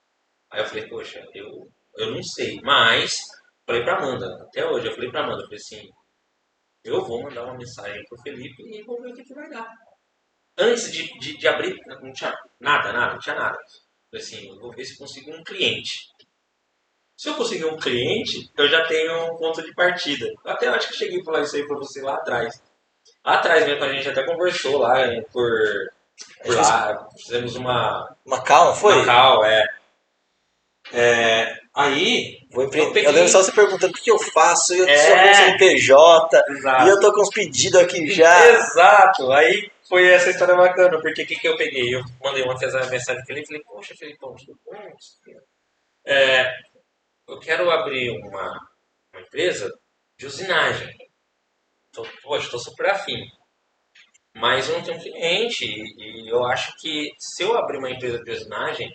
Aí eu falei, poxa, eu não sei, mas falei pra Amanda, até hoje eu falei pra Amanda, eu falei assim, eu vou mandar uma mensagem pro Felipe e vou ver o que vai dar. Antes de abrir, não tinha nada, não tinha nada. Eu falei assim, eu vou ver se consigo um cliente. Se eu conseguir um cliente, eu já tenho um ponto de partida. Eu até acho que cheguei a falar isso aí pra você lá atrás. Lá atrás mesmo, a gente até conversou lá por lá, fizemos Macau, não foi? Macau, aí, Vou eu Eu peguei. lembro só você perguntando o que eu faço, eu só É, com CNPJ, exato. e eu tô com os pedidos aqui já. Exato, aí foi essa história bacana, porque o que eu peguei? Eu mandei uma mensagem pra ele e falei, poxa, Felipão, tudo bom? Eu quero abrir uma empresa de usinagem. Poxa, estou super afim. Mas eu não tenho cliente e eu acho que se eu abrir uma empresa de usinagem,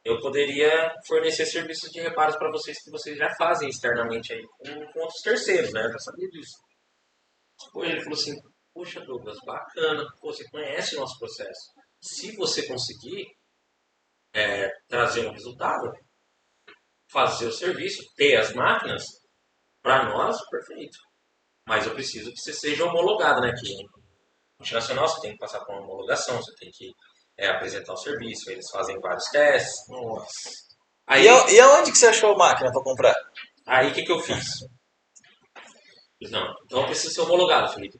eu poderia fornecer serviços de reparos para vocês que vocês já fazem externamente aí com outros terceiros, né? Eu já sabia disso. Pô, ele falou assim, poxa Douglas, bacana, pô, você conhece o nosso processo. Se você conseguir trazer um resultado, fazer o serviço, ter as máquinas, para nós, perfeito. Mas eu preciso que você seja homologado, né? Que multinacional você tem que passar por uma homologação, você tem que apresentar o serviço, eles fazem vários testes. Nossa. Aí, E aonde que você achou a máquina pra comprar? aí o que eu fiz? Não, então precisa ser homologado, Felipe,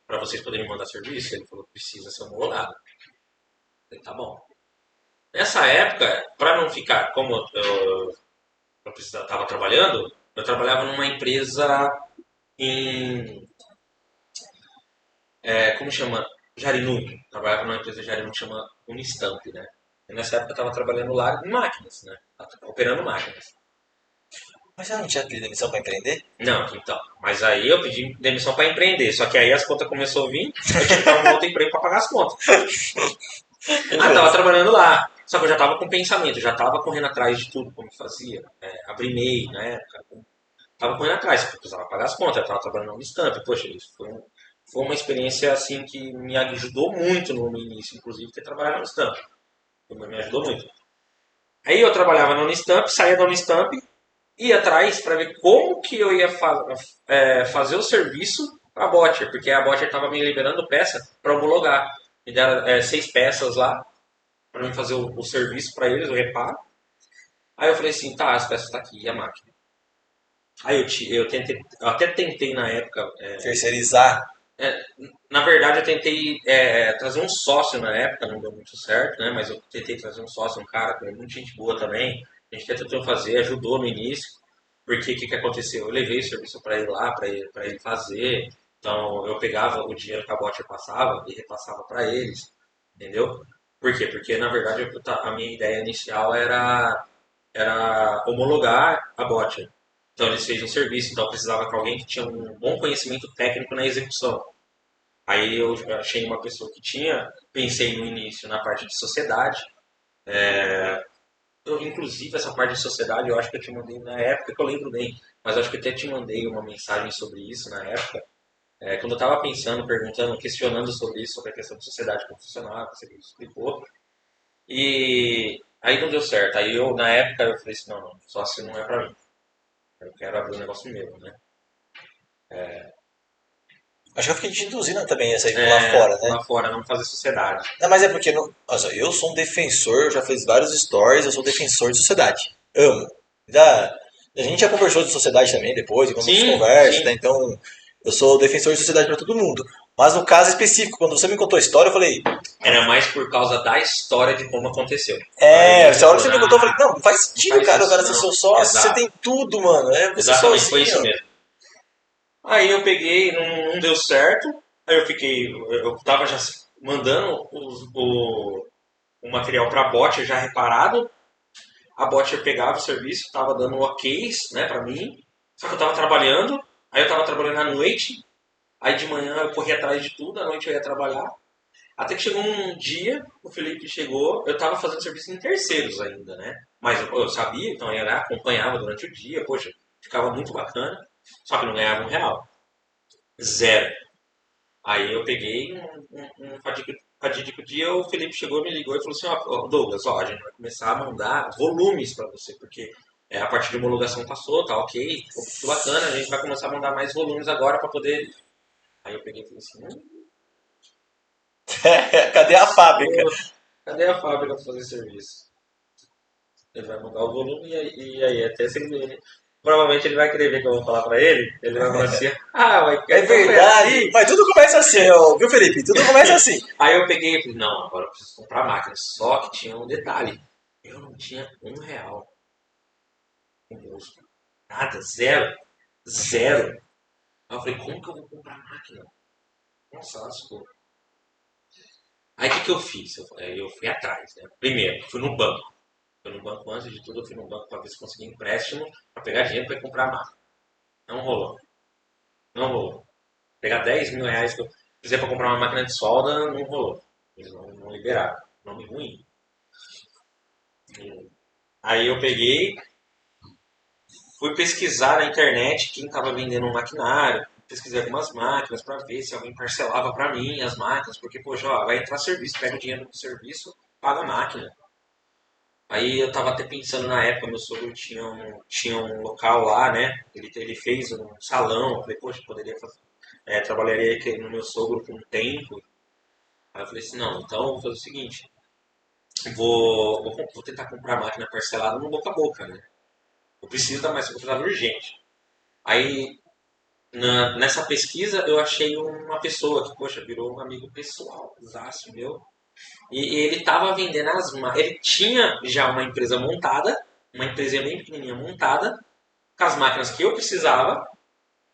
para vocês poderem mandar serviço. Ele falou, precisa ser homologado. Eu falei, tá bom. Nessa época, para não ficar, como eu estava trabalhando, eu trabalhava numa empresa em, como chama? Jarinu, trabalhava numa empresa de Jarinu que chama Unistamp, né? E nessa época eu estava trabalhando lá em máquinas, né? Operando máquinas. Mas você não tinha pedido demissão pra empreender? Não, então. Mas aí eu pedi demissão para empreender. Só que aí as contas começaram a vir, eu tinha que dar um outro emprego para pagar as contas. Tava trabalhando lá. Só que eu já tava com pensamento, já tava correndo atrás de tudo, como fazia. Abri MEI na época. Tava correndo atrás, porque eu precisava pagar as contas, eu tava trabalhando no Stamp. Poxa, isso foi uma experiência assim que me ajudou muito no início, inclusive, ter trabalhado no Stamp. Me ajudou muito. Aí eu trabalhava no Unistamp, saía do Unistamp, ia atrás para ver como que eu ia fazer o serviço para a Botcher, porque a Botcher estava me liberando peça para homologar. Me deram 6 peças lá para mim fazer o serviço para eles, o reparo. Aí eu falei assim, tá, as peças estão aqui, e a máquina? Aí eu até tentei na época. Terceirizar. Na verdade, eu tentei trazer um sócio na época, não deu muito certo, né? Mas eu tentei trazer um sócio, um cara com muita gente boa também. A gente tentou fazer, ajudou no início. Porque o que aconteceu? Eu levei o serviço para ele lá, para ele fazer. Então eu pegava o dinheiro que a Botcher passava e repassava para eles, entendeu? Por quê? Porque na verdade a minha ideia inicial era homologar a Botcher. Então eles fez um serviço, então eu precisava de alguém que tinha um bom conhecimento técnico na execução. Aí eu achei uma pessoa que tinha, pensei no início na parte de sociedade. Inclusive, essa parte de sociedade, eu acho que eu te mandei na época, que eu lembro bem, mas eu acho que até te mandei uma mensagem sobre isso na época. Quando eu estava pensando, perguntando, questionando sobre isso, sobre a questão de sociedade como funcionava, você explicou. E aí não deu certo. Aí eu, na época, eu falei assim, não, só assim não é pra mim. Eu quero abrir um negócio meu, né? Acho que eu fiquei te induzindo também essa aí lá fora, né? Lá fora, não fazer sociedade. Não, mas é porque nossa, eu sou um defensor, já fiz vários stories, eu sou defensor de sociedade. Amo. A gente já conversou de sociedade também depois, quando a gente Sim, conversa, sim. né? Então, eu sou defensor de sociedade para todo mundo. Mas no caso específico, quando você me contou a história, eu falei, Era mais por causa da história de como aconteceu. Aí essa hora que você me contou, eu falei, não, não faz não sentido, faz cara, o isso cara ser não. seu sócio, você Exato. tem tudo, mano. É você Exatamente, foi isso sozinho. mesmo. Aí eu peguei, não deu certo. Aí eu tava já mandando o material pra bot já reparado. A bot pegava o serviço, tava dando OKs, né, pra mim. Só que eu tava trabalhando, aí eu tava trabalhando à noite. Aí de manhã eu corri atrás de tudo, à noite eu ia trabalhar. Até que chegou um dia, o Felipe chegou, eu tava fazendo serviço em terceiros ainda, né? Mas eu sabia, então eu ia lá, acompanhava durante o dia, poxa, ficava muito bacana. Só que não ganhava R$ 1. Zero. Aí eu peguei um fatídico dia, o Felipe chegou, me ligou e falou assim, ó, Douglas, ó, a gente vai começar a mandar volumes para você, porque a parte de homologação passou, tá ok, ficou muito bacana, a gente vai começar a mandar mais volumes agora para poder... Aí eu peguei e falei assim, Cadê a fábrica? cadê a fábrica para fazer serviço? Ele vai mandar o volume e aí até se ele... Provavelmente ele vai querer ver que eu vou falar pra ele vai falar assim, mas É então foi verdade. assim. Mas tudo começa assim, ó, viu, Felipe? Tudo começa assim. Aí eu peguei e falei, não, agora eu preciso comprar máquina. Só que tinha um detalhe, eu não tinha R$ 1 no bolso. Nada, zero. Zero. Aí eu falei, como que eu vou comprar máquina? Nossa, lascou. Aí o que eu fiz? Eu fui atrás, né? Primeiro, fui no banco. Fui no banco, antes de tudo, eu fui no banco para ver se conseguia empréstimo para pegar dinheiro para comprar máquina. Não rolou. Não rolou. Pegar R$ 10.000 que eu precisei para comprar uma máquina de solda, não rolou. Eles não liberaram. Nome ruim. Aí eu peguei, fui pesquisar na internet quem estava vendendo um maquinário, pesquisei algumas máquinas para ver se alguém parcelava para mim as máquinas, porque, poxa, ó, vai entrar serviço, pega o dinheiro do serviço, paga a máquina. Aí eu tava até pensando na época, meu sogro tinha um local lá, né? Ele fez um salão, eu falei, poxa, poderia fazer, trabalharia aqui no meu sogro por um tempo. Aí eu falei assim, não, então eu vou fazer o seguinte, vou tentar comprar a máquina parcelada no boca a boca, né? Eu preciso da mais, eu precisava urgente. Aí nessa pesquisa eu achei uma pessoa que, poxa, virou um amigo pessoal, zaço meu. E ele estava vendendo as máquinas. Ele tinha já uma empresa montada, uma empresa bem pequenininha montada, com as máquinas que eu precisava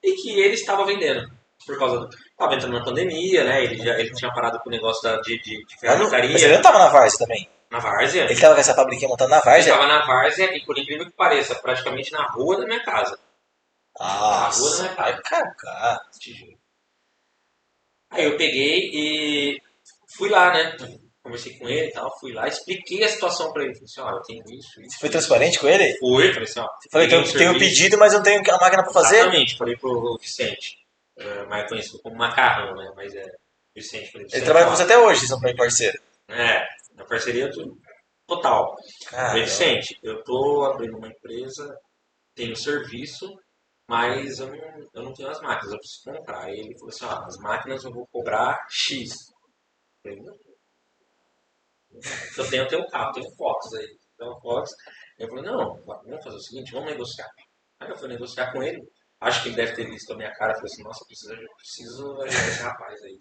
e que ele estava vendendo. Por causa do... Tava entrando na pandemia, né? Ele tinha parado com o negócio de Mas ele ferramentaria não tava na Várzea também. na várzea. Ele tava com essa fabriquinha montando na Ele Várzea? tava na várzea e, por incrível que pareça, praticamente na rua da minha casa. Na rua da Nossa, minha vai casa. cagar. Te juro. Aí eu peguei e fui lá, né? Conversei com ele e tal, fui lá, expliquei a situação pra ele. Falei assim, ó, eu tenho isso, Você isso, foi isso. transparente com ele? Fui, falei assim, ó, Falei, peguei um tenho serviço. pedido, mas eu não tenho a máquina pra fazer? Exatamente, falei pro Vicente, mais conhecido como Macarrão, né? Mas é Vicente, falei, Ele Vicente, trabalha com ó, você até hoje, vocês são bem parceiros. na parceria total. Falei, Caramba. Vicente, eu tô abrindo uma empresa, tenho serviço, mas eu não tenho as máquinas, eu preciso comprar. Aí ele falou assim, ó, as máquinas eu vou cobrar X. Eu falei, eu tenho carro, tenho fotos aí. Tenho fotos. Eu falei, não, vamos fazer o seguinte, vamos negociar. Aí eu fui negociar com ele. Acho que ele deve ter visto a minha cara e falou assim, nossa, eu preciso ajudar esse rapaz aí.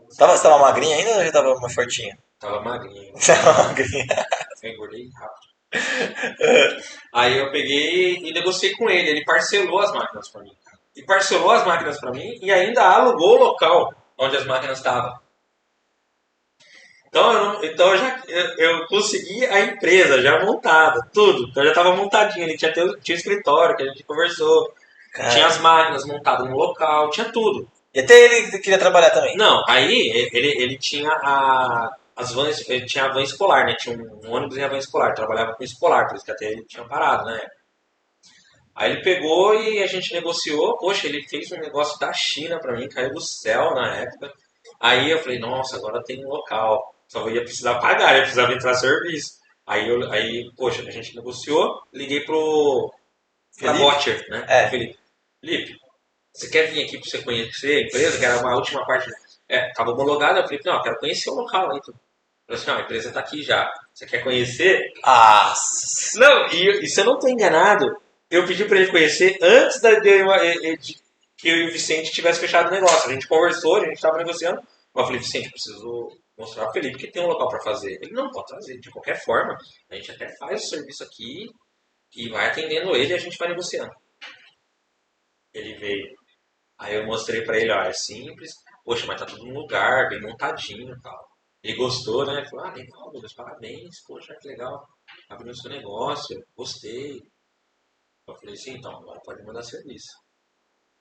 Você tava magrinha ainda ou já tava mais fortinha? Tava magrinho, Tava magrinha. eu engordei rápido. Aí eu peguei e negociei com ele. Ele parcelou as máquinas para mim. E parcelou as máquinas para mim e ainda alugou o local onde as máquinas estavam. Então, então eu consegui a empresa já montada, tudo. Então já estava montadinho. Ele tinha escritório que a gente conversou, tinha as Cara. máquinas montadas no local, tinha tudo. E até ele queria trabalhar também. Não, aí ele tinha as vans, ele tinha a van escolar, né? Tinha um ônibus e a van escolar, trabalhava com escolar, por isso que até ele tinha parado, né? Aí ele pegou e a gente negociou. Poxa, ele fez um negócio da China pra mim, caiu do céu na época. Aí eu falei, nossa, agora tem um local. Só ia precisar pagar, ia precisar entrar serviço. Aí, poxa, a gente negociou, liguei pra Felipe? Botcher, né? Pro É. Felipe. Felipe, você quer vir aqui pra você conhecer a empresa, que era uma última parte. Tava homologada. Eu falei, não, eu quero conhecer o local aí. Então. Eu falei assim, não, a empresa tá aqui já. Você quer conhecer? Ah. Não, e se eu não estou enganado, eu pedi para ele conhecer antes de que eu e o Vicente tivesse fechado o negócio. A gente conversou, a gente estava negociando. Eu falei, Vicente, eu preciso mostrar para o Felipe que tem um local para fazer. Ele não pode trazer, de qualquer forma. A gente até faz o serviço aqui e vai atendendo ele e a gente vai negociando. Ele veio. Aí eu mostrei para ele, ó, é simples. Poxa, mas tá tudo no lugar, bem montadinho e tal. Ele gostou, né? Ele falou, ah, legal, Douglas, parabéns. Poxa, que legal. Abriu o seu negócio, gostei. Eu falei assim, então, agora pode mandar serviço.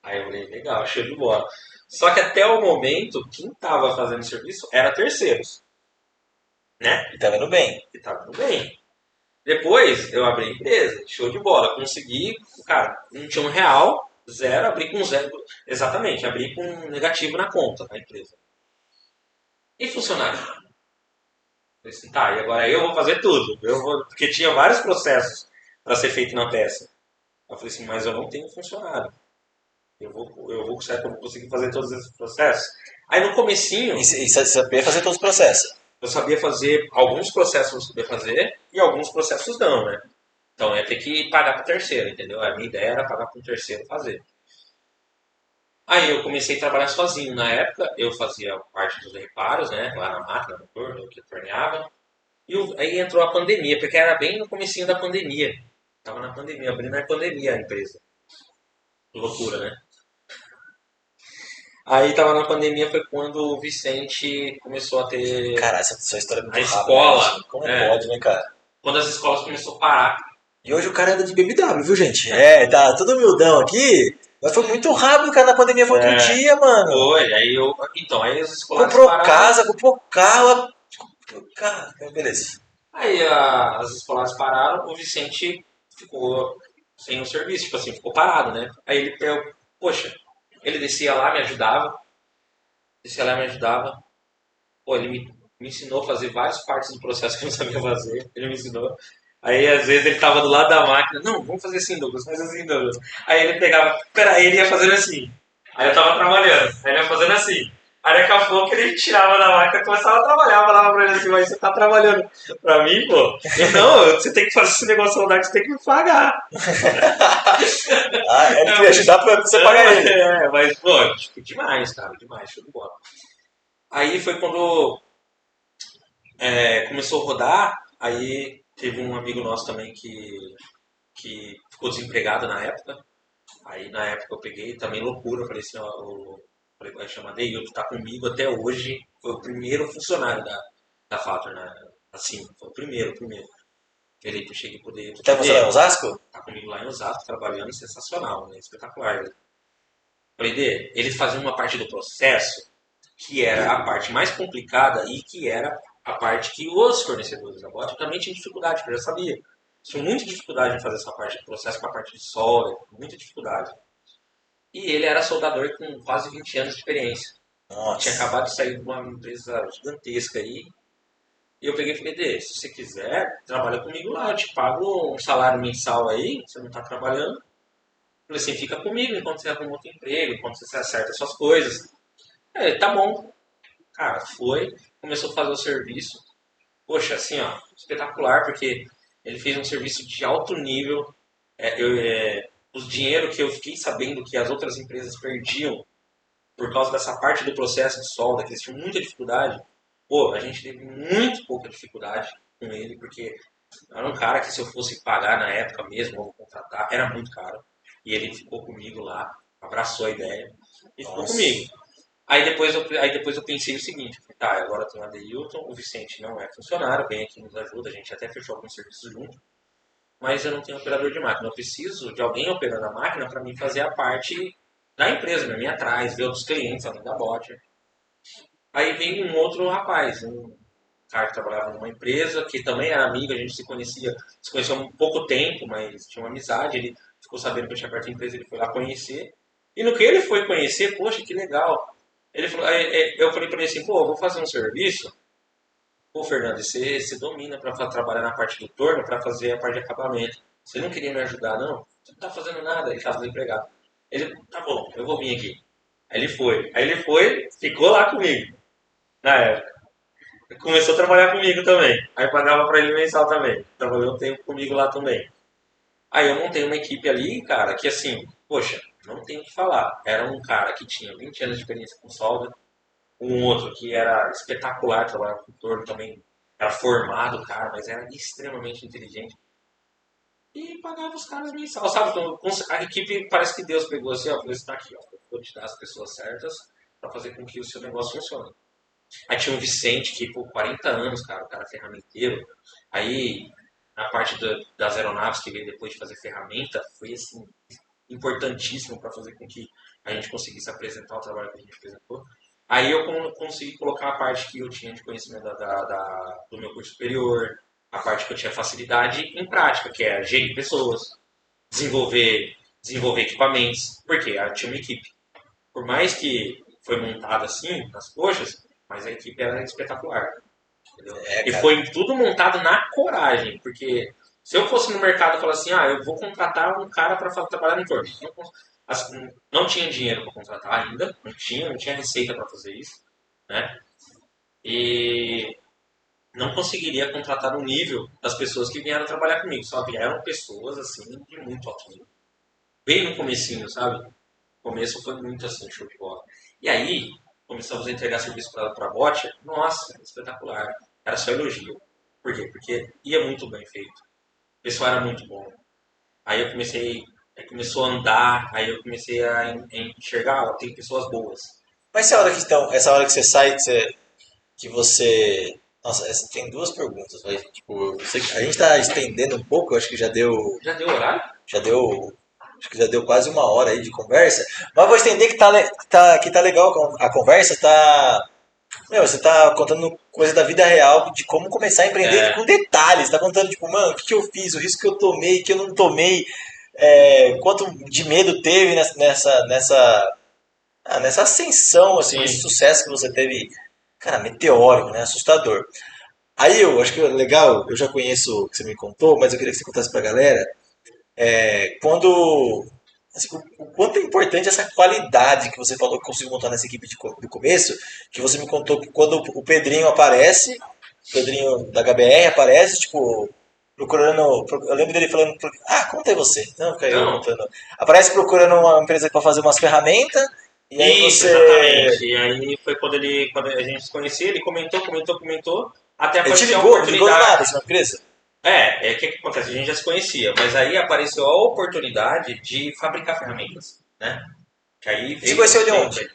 Aí eu falei, legal, show de bola. Só que até o momento, quem estava fazendo serviço era terceiros, né? E tá vendo bem. E tava tudo bem. Depois eu abri a empresa, show de bola. Consegui, cara, não tinha R$ 1, zero, abri com zero. Exatamente, abri com negativo na conta da empresa. E funcionário? Falei assim, tá, e agora eu vou fazer tudo. Porque tinha vários processos para ser feito na peça. Eu falei assim, mas eu não tenho funcionário. Será que eu vou conseguir fazer todos esses processos? Aí no comecinho, E você sabia fazer todos os processos. eu sabia fazer, alguns processos eu sabia fazer e alguns processos não, né? Então ia ter que pagar para o terceiro, entendeu? A minha ideia era pagar para um terceiro fazer. Aí eu comecei a trabalhar sozinho. Na época eu fazia parte dos reparos, né? Lá na máquina, no torno, que torneava. Aí entrou a pandemia, porque era bem no comecinho da pandemia. Tava na pandemia, abrindo na pandemia a empresa. Loucura, né? Aí tava na pandemia foi quando o Vicente começou a ter Cara, essa sua história é muito a rápida, né? escola. Como pode, né, cara? Quando as escolas começaram a parar. E hoje o cara anda de BMW, viu, gente? É, tá todo humildão aqui. Mas foi muito rápido, cara. Na pandemia foi outro É, dia, mano. foi, aí as escolares Comprou pararam. casa, comprou carro. Comprou carro. Beleza. Aí as escolares pararam, o Vicente ficou sem o serviço, tipo assim, ficou parado, né? Aí poxa, ele descia lá e me ajudava. Pô, ele me ensinou a fazer várias partes do processo que eu não sabia fazer. Ele me ensinou. Aí, às vezes, ele tava do lado da máquina. Não, vamos fazer assim, Douglas, faz assim, Douglas. Aí ele pegava, peraí, ele ia fazendo assim. Aí eu tava trabalhando, aí ele ia fazendo assim. Aí daqui a pouco ele tirava da máquina e começava a trabalhar. Eu falava pra ele assim, mas você tá trabalhando pra mim, pô? Ele, não, você tem que fazer esse negócio rodar que você tem que me pagar. Ah, ele queria ajudar pra você pagar ele. Mas, pô, tipo, demais, cara, demais, show de bola. Aí foi quando começou a rodar, aí teve um amigo nosso também que ficou desempregado na época. Aí na época eu peguei também loucura, falei assim, ó, falei, vai chamar Deilton, tá comigo até hoje, foi o primeiro funcionário da Fator, né? Assim, foi o primeiro. Felipe, eu cheguei pro Deilton, Tá funcionando em Osasco? tá comigo lá em Osasco, trabalhando, sensacional, né? Espetacular. Né? Falei, Dê, eles faziam uma parte do processo que era a parte mais complicada e que era a parte que os fornecedores da bot também tinham dificuldade, que eu já sabia. Tinha muita dificuldade em fazer essa parte do processo com a parte de solda, muita dificuldade. E ele era soldador com quase 20 anos de experiência. Tinha Nossa. acabado de sair de uma empresa gigantesca aí. E eu peguei e falei, Dê, se você quiser, trabalha comigo lá, eu te pago um salário mensal aí, você não está trabalhando. Falei assim, fica comigo enquanto você arruma outro emprego, enquanto você acerta as suas coisas. Tá bom. Cara, foi, começou a fazer o serviço. Poxa, assim, ó, espetacular, porque ele fez um serviço de alto nível. Os dinheiro que eu fiquei sabendo que as outras empresas perdiam por causa dessa parte do processo de solda, que eles tinham muita dificuldade, pô, a gente teve muito pouca dificuldade com ele, porque era um cara que se eu fosse pagar na época mesmo, ou contratar, era muito caro. E ele ficou comigo lá, abraçou a ideia e ficou comigo. Aí depois eu pensei o seguinte, tá, agora tem o Adeilton, o Vicente não é funcionário, vem aqui nos ajuda, a gente até fechou alguns serviços junto, mas eu não tenho operador de máquina, eu preciso de alguém operando a máquina para mim fazer a parte da empresa, me atrás, ver outros clientes além da bot. Aí vem um outro rapaz, um cara que trabalhava numa empresa, que também era amigo, a gente se conheceu há um pouco tempo, mas tinha uma amizade, ele ficou sabendo que eu tinha aberto a empresa, ele foi lá conhecer, e no que ele foi conhecer, poxa, que legal, ele falou, eu falei para ele assim, pô, eu vou fazer um serviço. Pô, Fernando, você domina para trabalhar na parte do torno, para fazer a parte de acabamento. Você não queria me ajudar, não? Você não tá fazendo nada. Ele estava desempregado. Ele, tá bom, eu vou vir aqui. Aí ele foi, ficou lá comigo, na época. Começou a trabalhar comigo também. Aí pagava para ele mensal também. Trabalhou um tempo comigo lá também. Aí eu montei uma equipe ali, cara, que assim, poxa, não tenho o que falar. Era um cara que tinha 20 anos de experiência com solda, um outro que era espetacular, trabalhava com torno também, era formado, cara, mas era extremamente inteligente. E pagava os caras mensal, sabe? Então, a equipe parece que Deus pegou assim, ó, falou, está aqui, ó, eu vou te dar as pessoas certas para fazer com que o seu negócio funcione. Aí tinha o Vicente, que por 40 anos, cara, o cara ferramenteiro. Aí, na parte das aeronaves que veio depois de fazer ferramenta, foi assim, importantíssimo para fazer com que a gente conseguisse apresentar o trabalho que a gente apresentou. Aí eu consegui colocar a parte que eu tinha de conhecimento do meu curso superior, a parte que eu tinha facilidade em prática, que é gerir pessoas, desenvolver, desenvolver equipamentos, porque eu tinha uma equipe. Por mais que foi montada assim, nas coxas, mas a equipe era espetacular. Entendeu? E foi tudo montado na coragem, porque se eu fosse no mercado e falasse assim, eu vou contratar um cara para trabalhar no torno. Não tinha dinheiro para contratar ainda, não tinha receita para fazer isso, né? E não conseguiria contratar no nível das pessoas que vieram trabalhar comigo, só vieram pessoas assim de muito alto nível. Bem no comecinho, sabe? O começo foi muito assim, show de bola. E aí, começamos a entregar serviço para a bot, nossa, espetacular. Era só elogio. Por quê? Porque ia muito bem feito. O pessoal era muito bom. Aí eu comecei, aí começou a andar, aí eu comecei a enxergar, ó, tem pessoas boas. Mas essa hora que você sai, que você. Nossa, tem duas perguntas, mas, tipo, a gente tá estendendo um pouco, eu acho que já deu. Já deu horário? Já deu. Acho que já deu quase uma hora aí de conversa. Mas vou estender que tá legal a conversa, tá. Meu, você tá contando coisa da vida real, de como começar a empreender com detalhes. Tá contando, tipo, mano, o que eu fiz, o risco que eu tomei, que eu não tomei, quanto de medo teve nessa ascensão, assim, esse sucesso que você teve, cara, meteórico, né? Assustador. Aí eu acho que é legal, eu já conheço o que você me contou, mas eu queria que você contasse pra galera, quando. Assim, o quanto é importante essa qualidade que você falou que conseguiu montar nessa equipe do começo, que você me contou que quando o Pedrinho aparece, o Pedrinho da HBR aparece, tipo, procurando. Eu lembro dele falando. Conta aí você. Não, fica eu contando. Aparece procurando uma empresa para fazer umas ferramentas. E aí Isso, você. exatamente. E aí foi quando a gente se conhecia, ele comentou, até Ele te apareceu a ligou, não ligou do oportunidade. nada, essa empresa? O que acontece? A gente já se conhecia, mas aí apareceu a oportunidade de fabricar ferramentas, né? Que aí Você conheceu de onde?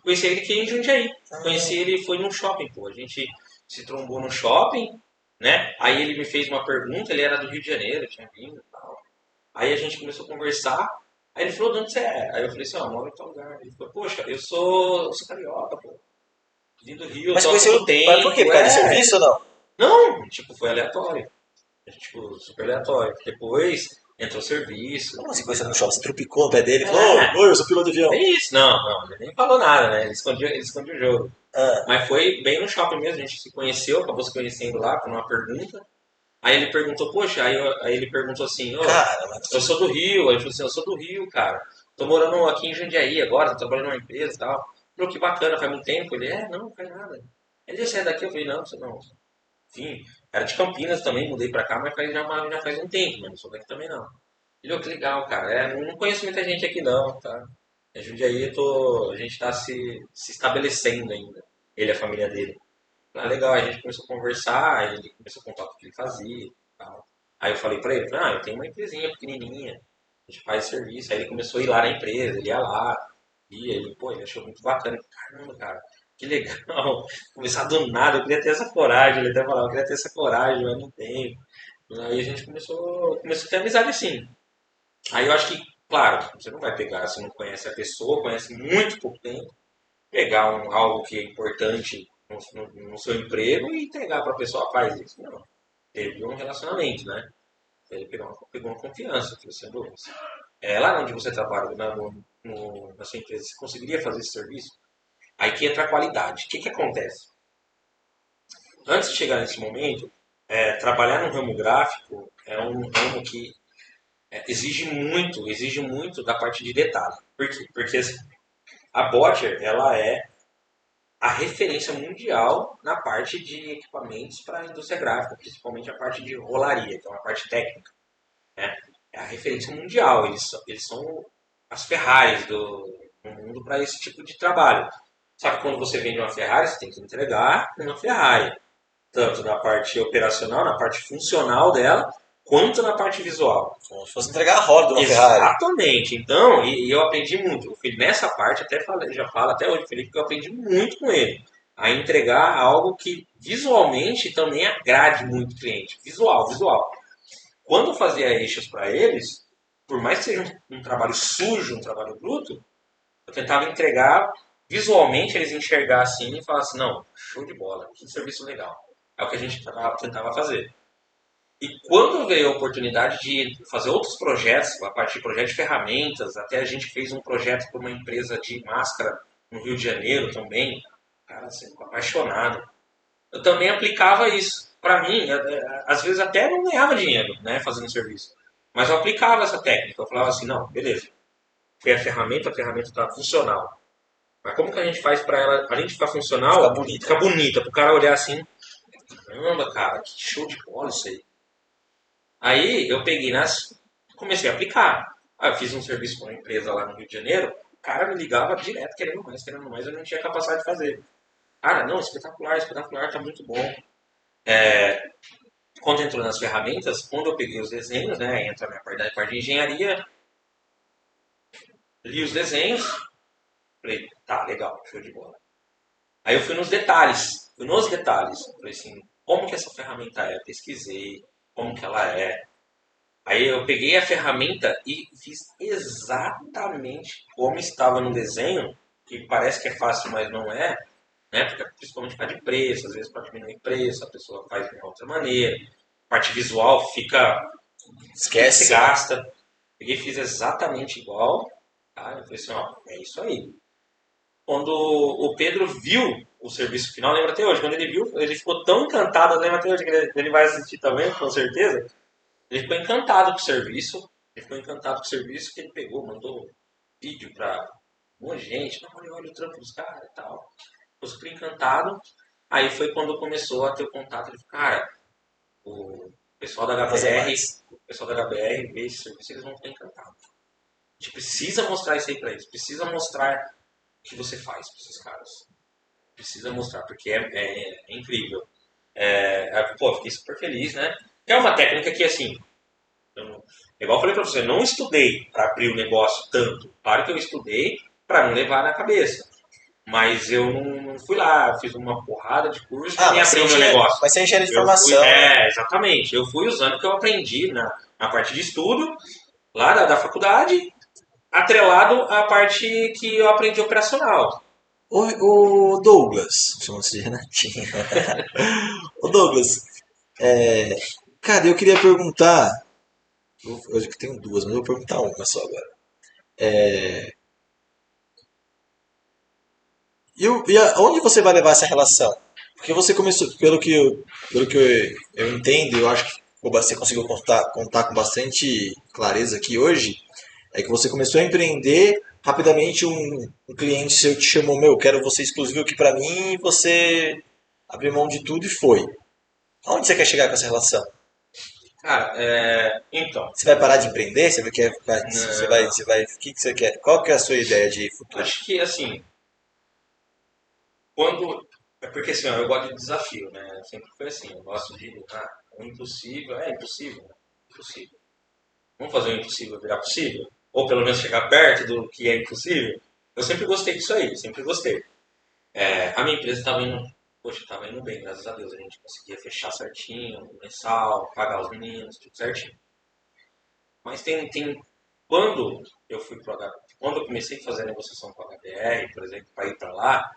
Conheci ele aqui em Jundiaí. Conheci ele, foi num shopping, pô. A gente se trombou no shopping, né? Aí ele me fez uma pergunta, ele era do Rio de Janeiro, tinha vindo e tal. Aí a gente começou a conversar. Aí ele falou, de onde você é? Aí eu falei assim, ó, moro em tal lugar. Ele falou, poxa, eu sou carioca, pô. Vim do Rio, Mas tô há conheceu, pouco mas por quê? Por tempo. causa de serviço ou não? Não, tipo, foi aleatório. Tipo, super aleatório. Depois entrou serviço. Como assim conheceu no shopping? Você trupicou no pé dele e falou, É, oi, eu sou piloto de avião. é isso. Não, não, ele nem falou nada, né? Ele escondia o jogo. Ah, Mas foi bem no shopping mesmo, a gente se conheceu, acabou se conhecendo lá por uma pergunta. Aí ele perguntou, poxa, aí ele perguntou assim, ô, cara, eu sou do Rio. Aí ele falou assim, eu sou do Rio, cara. Tô morando aqui em Jundiaí agora, tô trabalhando numa empresa e tal. Falou, que bacana, faz muito tempo. Ele, não, não faz nada. Ele, você é daqui? Eu falei, não, você não. Enfim, era de Campinas também, mudei pra cá, mas já faz um tempo, mas não sou daqui também não. Ele, que legal, cara. Não conheço muita gente aqui não, tá? Em Jundiaí a gente tá se estabelecendo ainda. Ele e a família dele. Legal, a gente começou a conversar, ele começou a contar o que ele fazia e tal. Aí eu falei pra ele, eu tenho uma empresinha pequenininha, a gente faz serviço. Aí ele começou a ir lá na empresa, ele ia lá, e ele, pô, ele achou muito bacana. Caramba, cara, que legal. Começar do nada, eu queria ter essa coragem, ele até falava, eu queria ter essa coragem, mas não tenho. Aí a gente começou a ter amizade assim. Aí eu acho que, claro, você não vai pegar, você não conhece a pessoa, conhece muito pouco tempo, pegar algo que é importante no seu emprego e entregar para a pessoa, faz isso. Não. Teve um relacionamento, né? Ele pegou uma confiança, falou assim, "Douglas, lá onde você trabalha, na sua empresa, você conseguiria fazer esse serviço?" Aí que entra a qualidade. O que acontece? Antes de chegar nesse momento, trabalhar no ramo gráfico é um ramo que exige muito da parte de detalhe. Por quê? Porque assim, a Bottcher, ela é a referência mundial na parte de equipamentos para a indústria gráfica, principalmente a parte de rolaria, que é uma parte técnica. Né? É a referência mundial, eles são as Ferraris do mundo para esse tipo de trabalho. Só que quando você vende uma Ferrari, você tem que entregar uma Ferrari, tanto na parte operacional, na parte funcional dela, quanto na parte visual. como se fosse entregar a roda de uma Ferrari. Exatamente. Então, e eu aprendi muito. O Felipe, nessa parte, já falo até hoje, Felipe, que eu aprendi muito com ele. A entregar algo que visualmente também agrade muito o cliente. Visual, visual. Quando eu fazia eixos para eles, por mais que seja um trabalho sujo, um trabalho bruto, eu tentava entregar visualmente, eles enxergar assim e falar assim, não, show de bola, que serviço legal. É o que a gente tentava fazer. E quando veio a oportunidade de fazer outros projetos, a partir de projeto de ferramentas, até a gente fez um projeto para uma empresa de máscara no Rio de Janeiro também, cara, assim, apaixonado. Eu também aplicava isso. Para mim, às vezes até não ganhava dinheiro, né, fazendo serviço. Mas eu aplicava essa técnica. Eu falava assim, não, beleza. Foi a ferramenta está funcional. Mas como que a gente faz para ela, além de ficar funcional, ficar bonita, para o cara olhar assim, caramba, cara, que show de bola isso aí. Aí eu peguei comecei a aplicar. Aí eu fiz um serviço para uma empresa lá no Rio de Janeiro, o cara me ligava direto querendo mais, eu não tinha capacidade de fazer. Cara, não, espetacular, espetacular, tá muito bom. Quando entrou nas ferramentas, quando eu peguei os desenhos, né, entra na parte de engenharia, li os desenhos, falei, tá, legal, show de bola. Aí eu fui nos detalhes, falei assim, como que essa ferramenta é? Pesquisei, como que ela é. Aí eu peguei a ferramenta e fiz exatamente como estava no desenho, que parece que é fácil, mas não é, né? Porque principalmente para de preço, às vezes para diminuir preço, a pessoa faz de uma outra maneira. A parte visual Esquece. se gasta. Peguei e fiz exatamente igual. Tá? Eu falei assim, ó, é isso aí. Quando o Pedro viu o serviço final, lembra até hoje, quando ele viu, ele ficou tão encantado, lembra até hoje que ele vai assistir também, com certeza. Ele ficou encantado com o serviço. Que ele pegou, mandou vídeo pra um monte de gente. Não, olha o trampo dos caras e tal. Ficou super encantado. Aí foi quando começou a ter o contato. Ele falou, cara, o pessoal da HBR vê esse serviço, eles vão ficar encantados. A gente precisa mostrar isso aí pra eles. Precisa mostrar o que você faz pra esses caras. Precisa mostrar, porque é incrível. Pô, fiquei super feliz, né? É uma técnica que, assim, igual eu falei pra você, eu não estudei para abrir o negócio tanto. Claro que eu estudei para não levar na cabeça. Mas eu não fui lá, fiz uma porrada de curso e Ah, nem mas abri o meu negócio. você é engenheiro de Eu fui, formação, né? exatamente. Eu fui usando o que eu aprendi na parte de estudo, lá da faculdade, atrelado à parte que eu aprendi operacional. O Douglas, chama-se de Renatinho. O Douglas, cara, eu queria perguntar. Eu acho que tenho duas, mas eu vou perguntar uma só agora. Onde você vai levar essa relação? Porque você começou, pelo que eu entendo, eu acho que você conseguiu contar com bastante clareza aqui hoje, é que você começou a empreender, rapidamente um cliente seu te chamou, meu, quero você exclusivo aqui pra mim, e você abriu mão de tudo e foi. Aonde você quer chegar com essa relação? Cara, então, Você vai parar de empreender? não, O que você quer? Qual que é a sua ideia de futuro? acho que assim, quando. É porque assim, ó, eu gosto de desafio, né? Sempre foi assim, eu gosto de. É impossível, né? Impossível. Vamos fazer o impossível virar possível? Ou pelo menos chegar perto do que é impossível? Eu sempre gostei disso aí, sempre gostei. A minha empresa estava indo, poxa, estava indo bem, graças a Deus. A gente conseguia fechar certinho, mensal, pagar os meninos, tudo certinho. Mas quando eu fui pro quando eu comecei a fazer a negociação com a HBR, por exemplo, para ir para lá,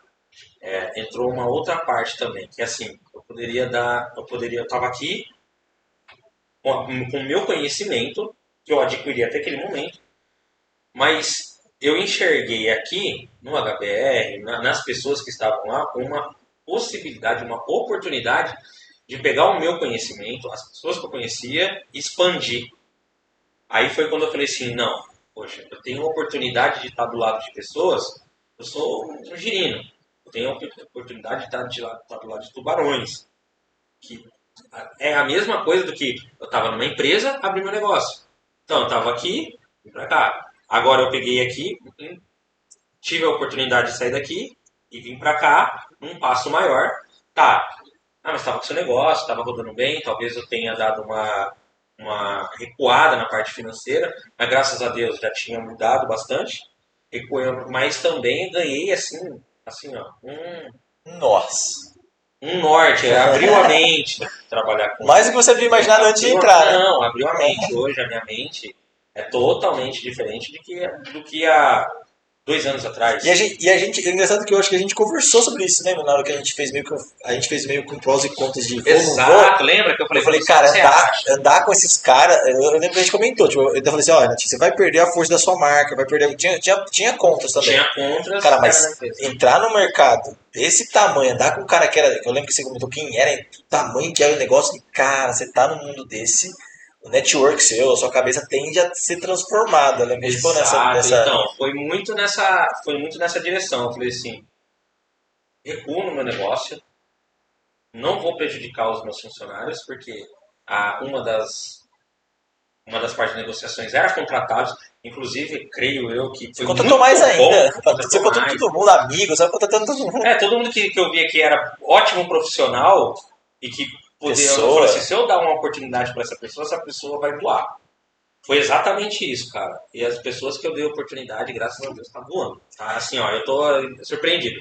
entrou uma outra parte também, que assim, eu estava aqui com o meu conhecimento, que eu adquiri até aquele momento, mas eu enxerguei aqui, no HBR, nas pessoas que estavam lá, uma possibilidade, uma oportunidade de pegar o meu conhecimento, as pessoas que eu conhecia, e expandir. Aí foi quando eu falei assim, não, poxa, eu tenho a oportunidade de estar do lado de pessoas, eu sou um girino, eu tenho a oportunidade de estar do lado de tubarões, que é a mesma coisa do que eu estava numa empresa, abri meu negócio. Então, eu estava aqui, vim para cá. Agora eu peguei aqui, tive a oportunidade de sair daqui e vim para cá, num passo maior. Tá, mas estava com seu negócio, estava rodando bem, talvez eu tenha dado uma recuada na parte financeira, mas graças a Deus já tinha mudado bastante. Recuei, mas também ganhei assim, ó, Nossa. um norte, abriu a mente trabalhar com Mais do que você havia é, imaginado antes de entrar, né? não, abriu a mente. Hoje a minha mente é totalmente diferente do que há 2 anos atrás. É engraçado que eu acho que a gente conversou sobre isso, né? Na hora que a gente fez meio com prós e contras de vou, não vou. Exato, lembra que eu Eu falei pra falei, você, o que cara, você acha? andar com esses caras. Eu lembro que a gente comentou, tipo, eu falei assim, olha, você vai perder a força da sua marca, vai perder. Tinha contras também. Tinha contras Cara, que era na mas empresa. entrar no mercado desse tamanho, andar com um cara que era. Eu lembro que você comentou quem era, o tamanho que era o negócio, e, cara, você tá no mundo desse, o network seu, a sua cabeça tende a ser transformada. Eu lembro que a gente ficou Exato, então, foi muito nessa direção. Eu falei assim, recuo no meu negócio, não vou prejudicar os meus funcionários, porque a, uma das partes de negociações era contratados, inclusive, creio eu que Você foi contratou muito mais bom, ainda. Você contratou contratou mais. todo mundo, amigos, você vai contratando todo mundo. Todo mundo que eu via que era ótimo profissional e que eu falei assim, Pessoa. se eu dar uma oportunidade para essa pessoa vai voar. Foi exatamente isso, cara. E as pessoas que eu dei oportunidade, graças a Deus, tá voando. Tá assim, ó, eu tô surpreendido.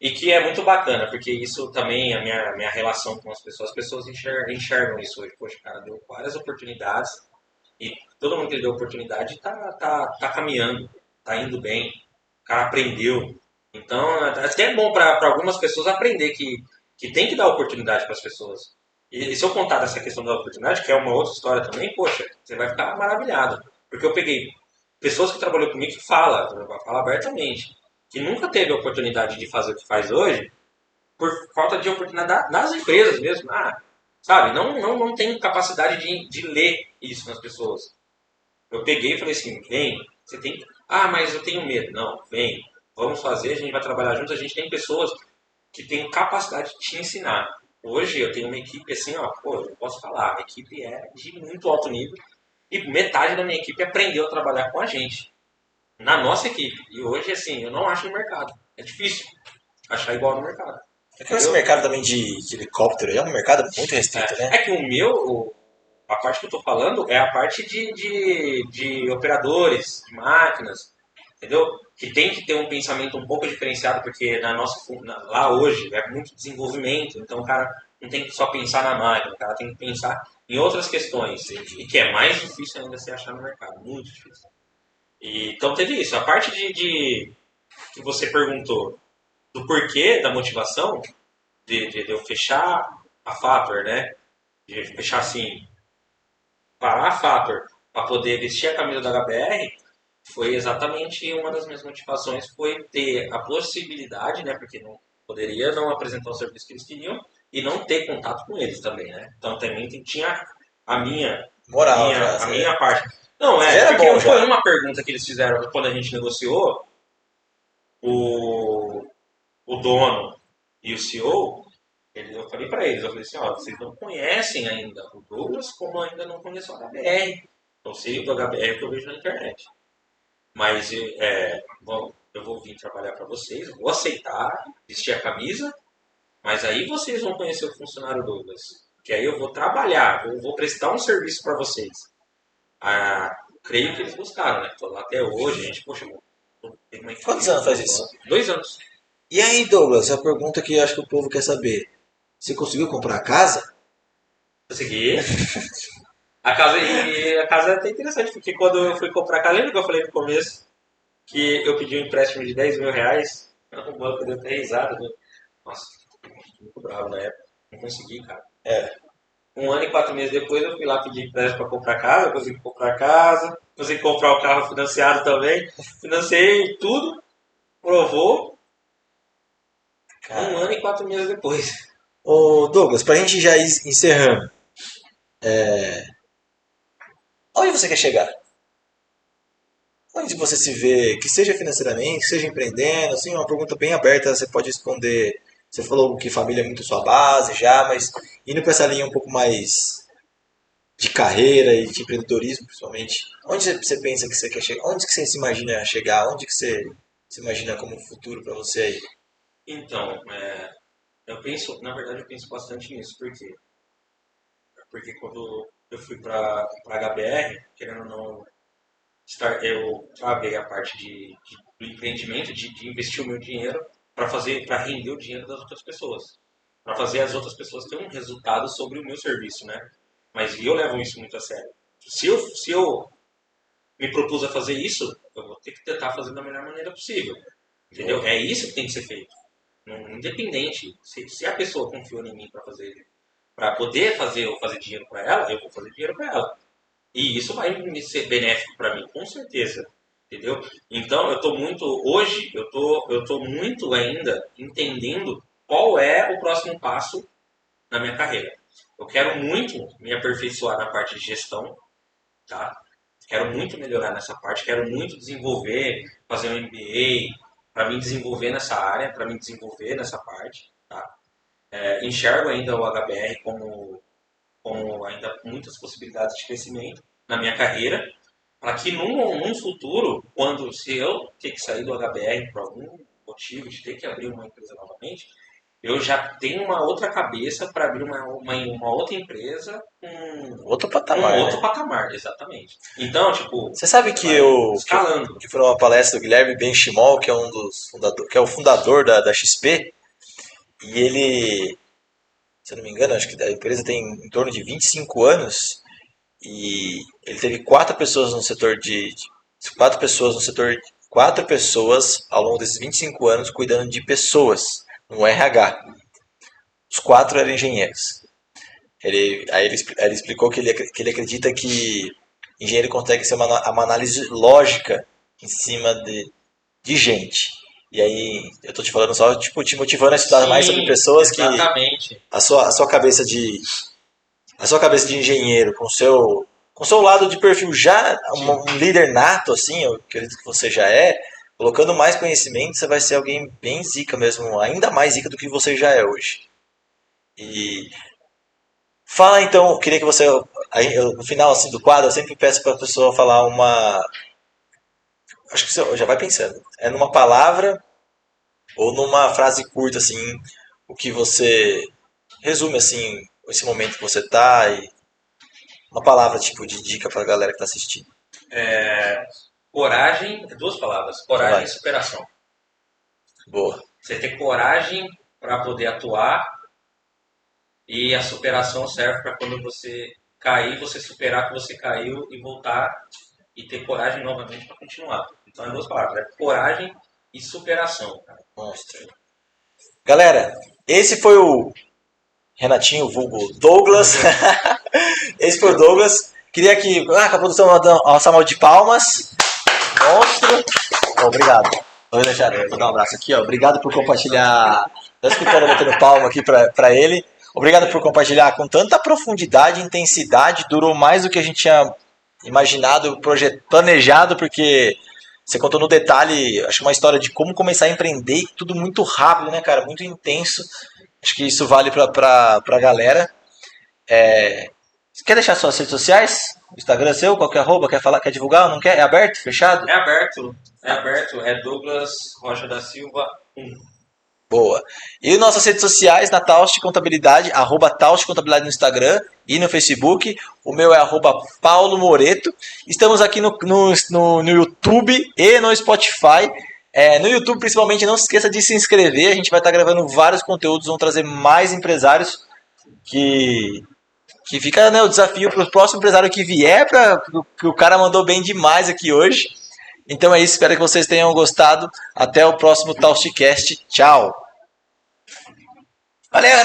E que é muito bacana, porque isso também, a minha relação com as pessoas enxergam isso hoje. Poxa, cara, deu várias oportunidades e todo mundo que deu oportunidade tá caminhando, tá indo bem, o cara aprendeu. Então, até é bom para algumas pessoas aprender que tem que dar oportunidade para as pessoas. E se eu contar dessa questão da oportunidade, que é uma outra história também, poxa, você vai ficar maravilhado. Porque eu peguei pessoas que trabalhou comigo que fala abertamente, que nunca teve a oportunidade de fazer o que faz hoje, por falta de oportunidade das empresas mesmo. Sabe, não tem capacidade de ler isso nas pessoas. Eu peguei e falei assim, vem, você tem. Mas eu tenho medo. Não, vem, vamos fazer, a gente vai trabalhar juntos, a gente tem pessoas que têm capacidade de te ensinar. Hoje eu tenho uma equipe assim, ó, pô, eu posso falar, a equipe é de muito alto nível e metade da minha equipe aprendeu a trabalhar com a gente, na nossa equipe. E hoje, assim, eu não acho no mercado. É difícil achar igual no mercado. É que esse Entendeu? mercado também de helicóptero é um mercado muito restrito, né? É que a parte que eu estou falando é a parte de operadores, de máquinas. entendeu? Que tem que ter um pensamento um pouco diferenciado, porque lá hoje é muito desenvolvimento, então o cara não tem que só pensar na máquina, o cara tem que pensar em outras questões, e que é mais difícil ainda se achar no mercado, muito difícil. Então teve isso. A parte de que você perguntou do porquê da motivação de eu fechar a Fator, né? De fechar assim, parar a Fator para poder vestir a camisa da HBR, foi exatamente uma das minhas motivações, foi ter a possibilidade, né? Porque não poderia não apresentar o serviço que eles queriam e não ter contato com eles também, né? Então também tinha a minha, Moral já. a minha parte. Não, Já era porque bom não foi já. uma pergunta que eles fizeram quando a gente negociou, o, o dono e o CEO, eu falei para eles, eu falei assim, ó, vocês não conhecem ainda o Douglas como ainda não conheço o HBR. Eu sei do HBR que eu vejo na internet. Mas bom, eu vou vir trabalhar para vocês, vou aceitar, vestir a camisa, mas aí vocês vão conhecer o funcionário Douglas. Que aí eu vou trabalhar, eu vou prestar um serviço para vocês. Creio que eles buscaram, né? Tô lá até hoje, a gente, poxa, tem uma Quantos anos faz isso? 2 anos. E aí, Douglas, a pergunta que eu acho que o povo quer saber. Você conseguiu comprar a casa? Consegui. A casa é até interessante, porque quando eu fui comprar a casa, lembra que eu falei no começo que eu pedi um empréstimo de 10 mil reais? O banco deu até risada. Né? Nossa, muito bravo na época. Não consegui, cara. É. 1 ano e 4 meses depois eu fui lá pedir empréstimo para comprar casa, consegui comprar casa, consegui comprar o carro financiado também. Financei tudo, provou, Cara. 1 ano e 4 meses depois. Ô, Douglas, pra gente já ir encerrando, onde você quer chegar? Onde você se vê, que seja financeiramente, que seja empreendendo, assim, uma pergunta bem aberta, você pode responder. Você falou que família é muito sua base já, mas indo para essa linha um pouco mais de carreira e de empreendedorismo, principalmente, onde você pensa que você quer chegar? Onde que você se imagina chegar? Onde que você se imagina como futuro para você aí? Então, eu penso, na verdade eu penso bastante nisso, por quê? Porque quando eu fui para HBR, querendo ou não, eu travei a parte do empreendimento, de investir o meu dinheiro para render o dinheiro das outras pessoas. Para fazer as outras pessoas terem um resultado sobre o meu serviço, né? Mas eu levo isso muito a sério. Se eu me propus a fazer isso, eu vou ter que tentar fazer da melhor maneira possível. Entendeu? É isso que tem que ser feito. Independente. Se a pessoa confiou em mim para poder fazer dinheiro para ela, eu vou fazer dinheiro para ela. E isso vai ser benéfico para mim, com certeza. Entendeu? Então, hoje, eu tô muito ainda entendendo qual é o próximo passo na minha carreira. Eu quero muito me aperfeiçoar na parte de gestão, tá? Quero muito melhorar nessa parte, quero muito desenvolver, fazer um MBA para me desenvolver nessa área, para me desenvolver nessa parte, tá? Enxergo ainda o HBR como ainda muitas possibilidades de crescimento na minha carreira, para que num futuro, se eu ter que sair do HBR por algum motivo, de ter que abrir uma empresa novamente, eu já tenho uma outra cabeça para abrir uma outra empresa com Outro um patamar, outro né? patamar, exatamente. Então, tipo, Você sabe que vai eu escalando. que foi uma palestra do Guilherme Benchimol, que é um dos fundadores, que é o fundador da XP, e ele, se eu não me engano, acho que a empresa tem em torno de 25 anos e ele teve quatro pessoas ao longo desses 25 anos cuidando de pessoas no RH. Os quatro eram engenheiros. Ele explicou que ele acredita que engenheiro consegue ser uma análise lógica em cima de gente. E aí, eu tô te falando só, tipo, te motivando a estudar mais sobre Sim, pessoas que exatamente. a sua cabeça de engenheiro com o seu lado de perfil já Sim. um líder nato assim, eu acredito que você já é, colocando mais conhecimento, você vai ser alguém bem zica mesmo, ainda mais zica do que você já é hoje. E fala então, eu queria que você no final assim do quadro, eu sempre peço para a pessoa falar uma, acho que você já vai pensando, é numa palavra ou numa frase curta assim, o que você resume assim esse momento que você tá e uma palavra tipo de dica para a galera que tá assistindo. coragem, 2 palavras, coragem e superação. Boa. Você ter coragem para poder atuar e a superação serve para quando você cair, você superar que você caiu e voltar e ter coragem novamente para continuar. Então é 2 palavras, coragem e superação. Cara. Monstro. Galera, esse foi o Renatinho, vulgo Douglas. Esse foi o Douglas. Queria que a produção uma salva de palmas. Monstro. Obrigado. Vou dar um abraço aqui, ó. Obrigado por compartilhar. Eu escutando batendo palma aqui pra ele. Obrigado por compartilhar com tanta profundidade e intensidade. Durou mais do que a gente tinha imaginado, planejado, porque você contou no detalhe, acho uma história de como começar a empreender, tudo muito rápido, né, cara? Muito intenso. Acho que isso vale pra galera. Você quer deixar suas redes sociais? Instagram seu, qualquer arroba, quer falar, quer divulgar ou não quer? É aberto? Fechado? É aberto. É Douglas Rocha da Silva 1. Boa. E nossas redes sociais, na Taust Contabilidade, @Taust Contabilidade no Instagram e no Facebook. O meu é @Paulo Moreto. Estamos aqui no YouTube e no Spotify. No YouTube, principalmente, não se esqueça de se inscrever. A gente vai estar gravando vários conteúdos, vão trazer mais empresários que fica, né, o desafio para o próximo empresário que vier, que o cara mandou bem demais aqui hoje. Então é isso, espero que vocês tenham gostado. Até o próximo Taustcast. Tchau. Valeu, Renato.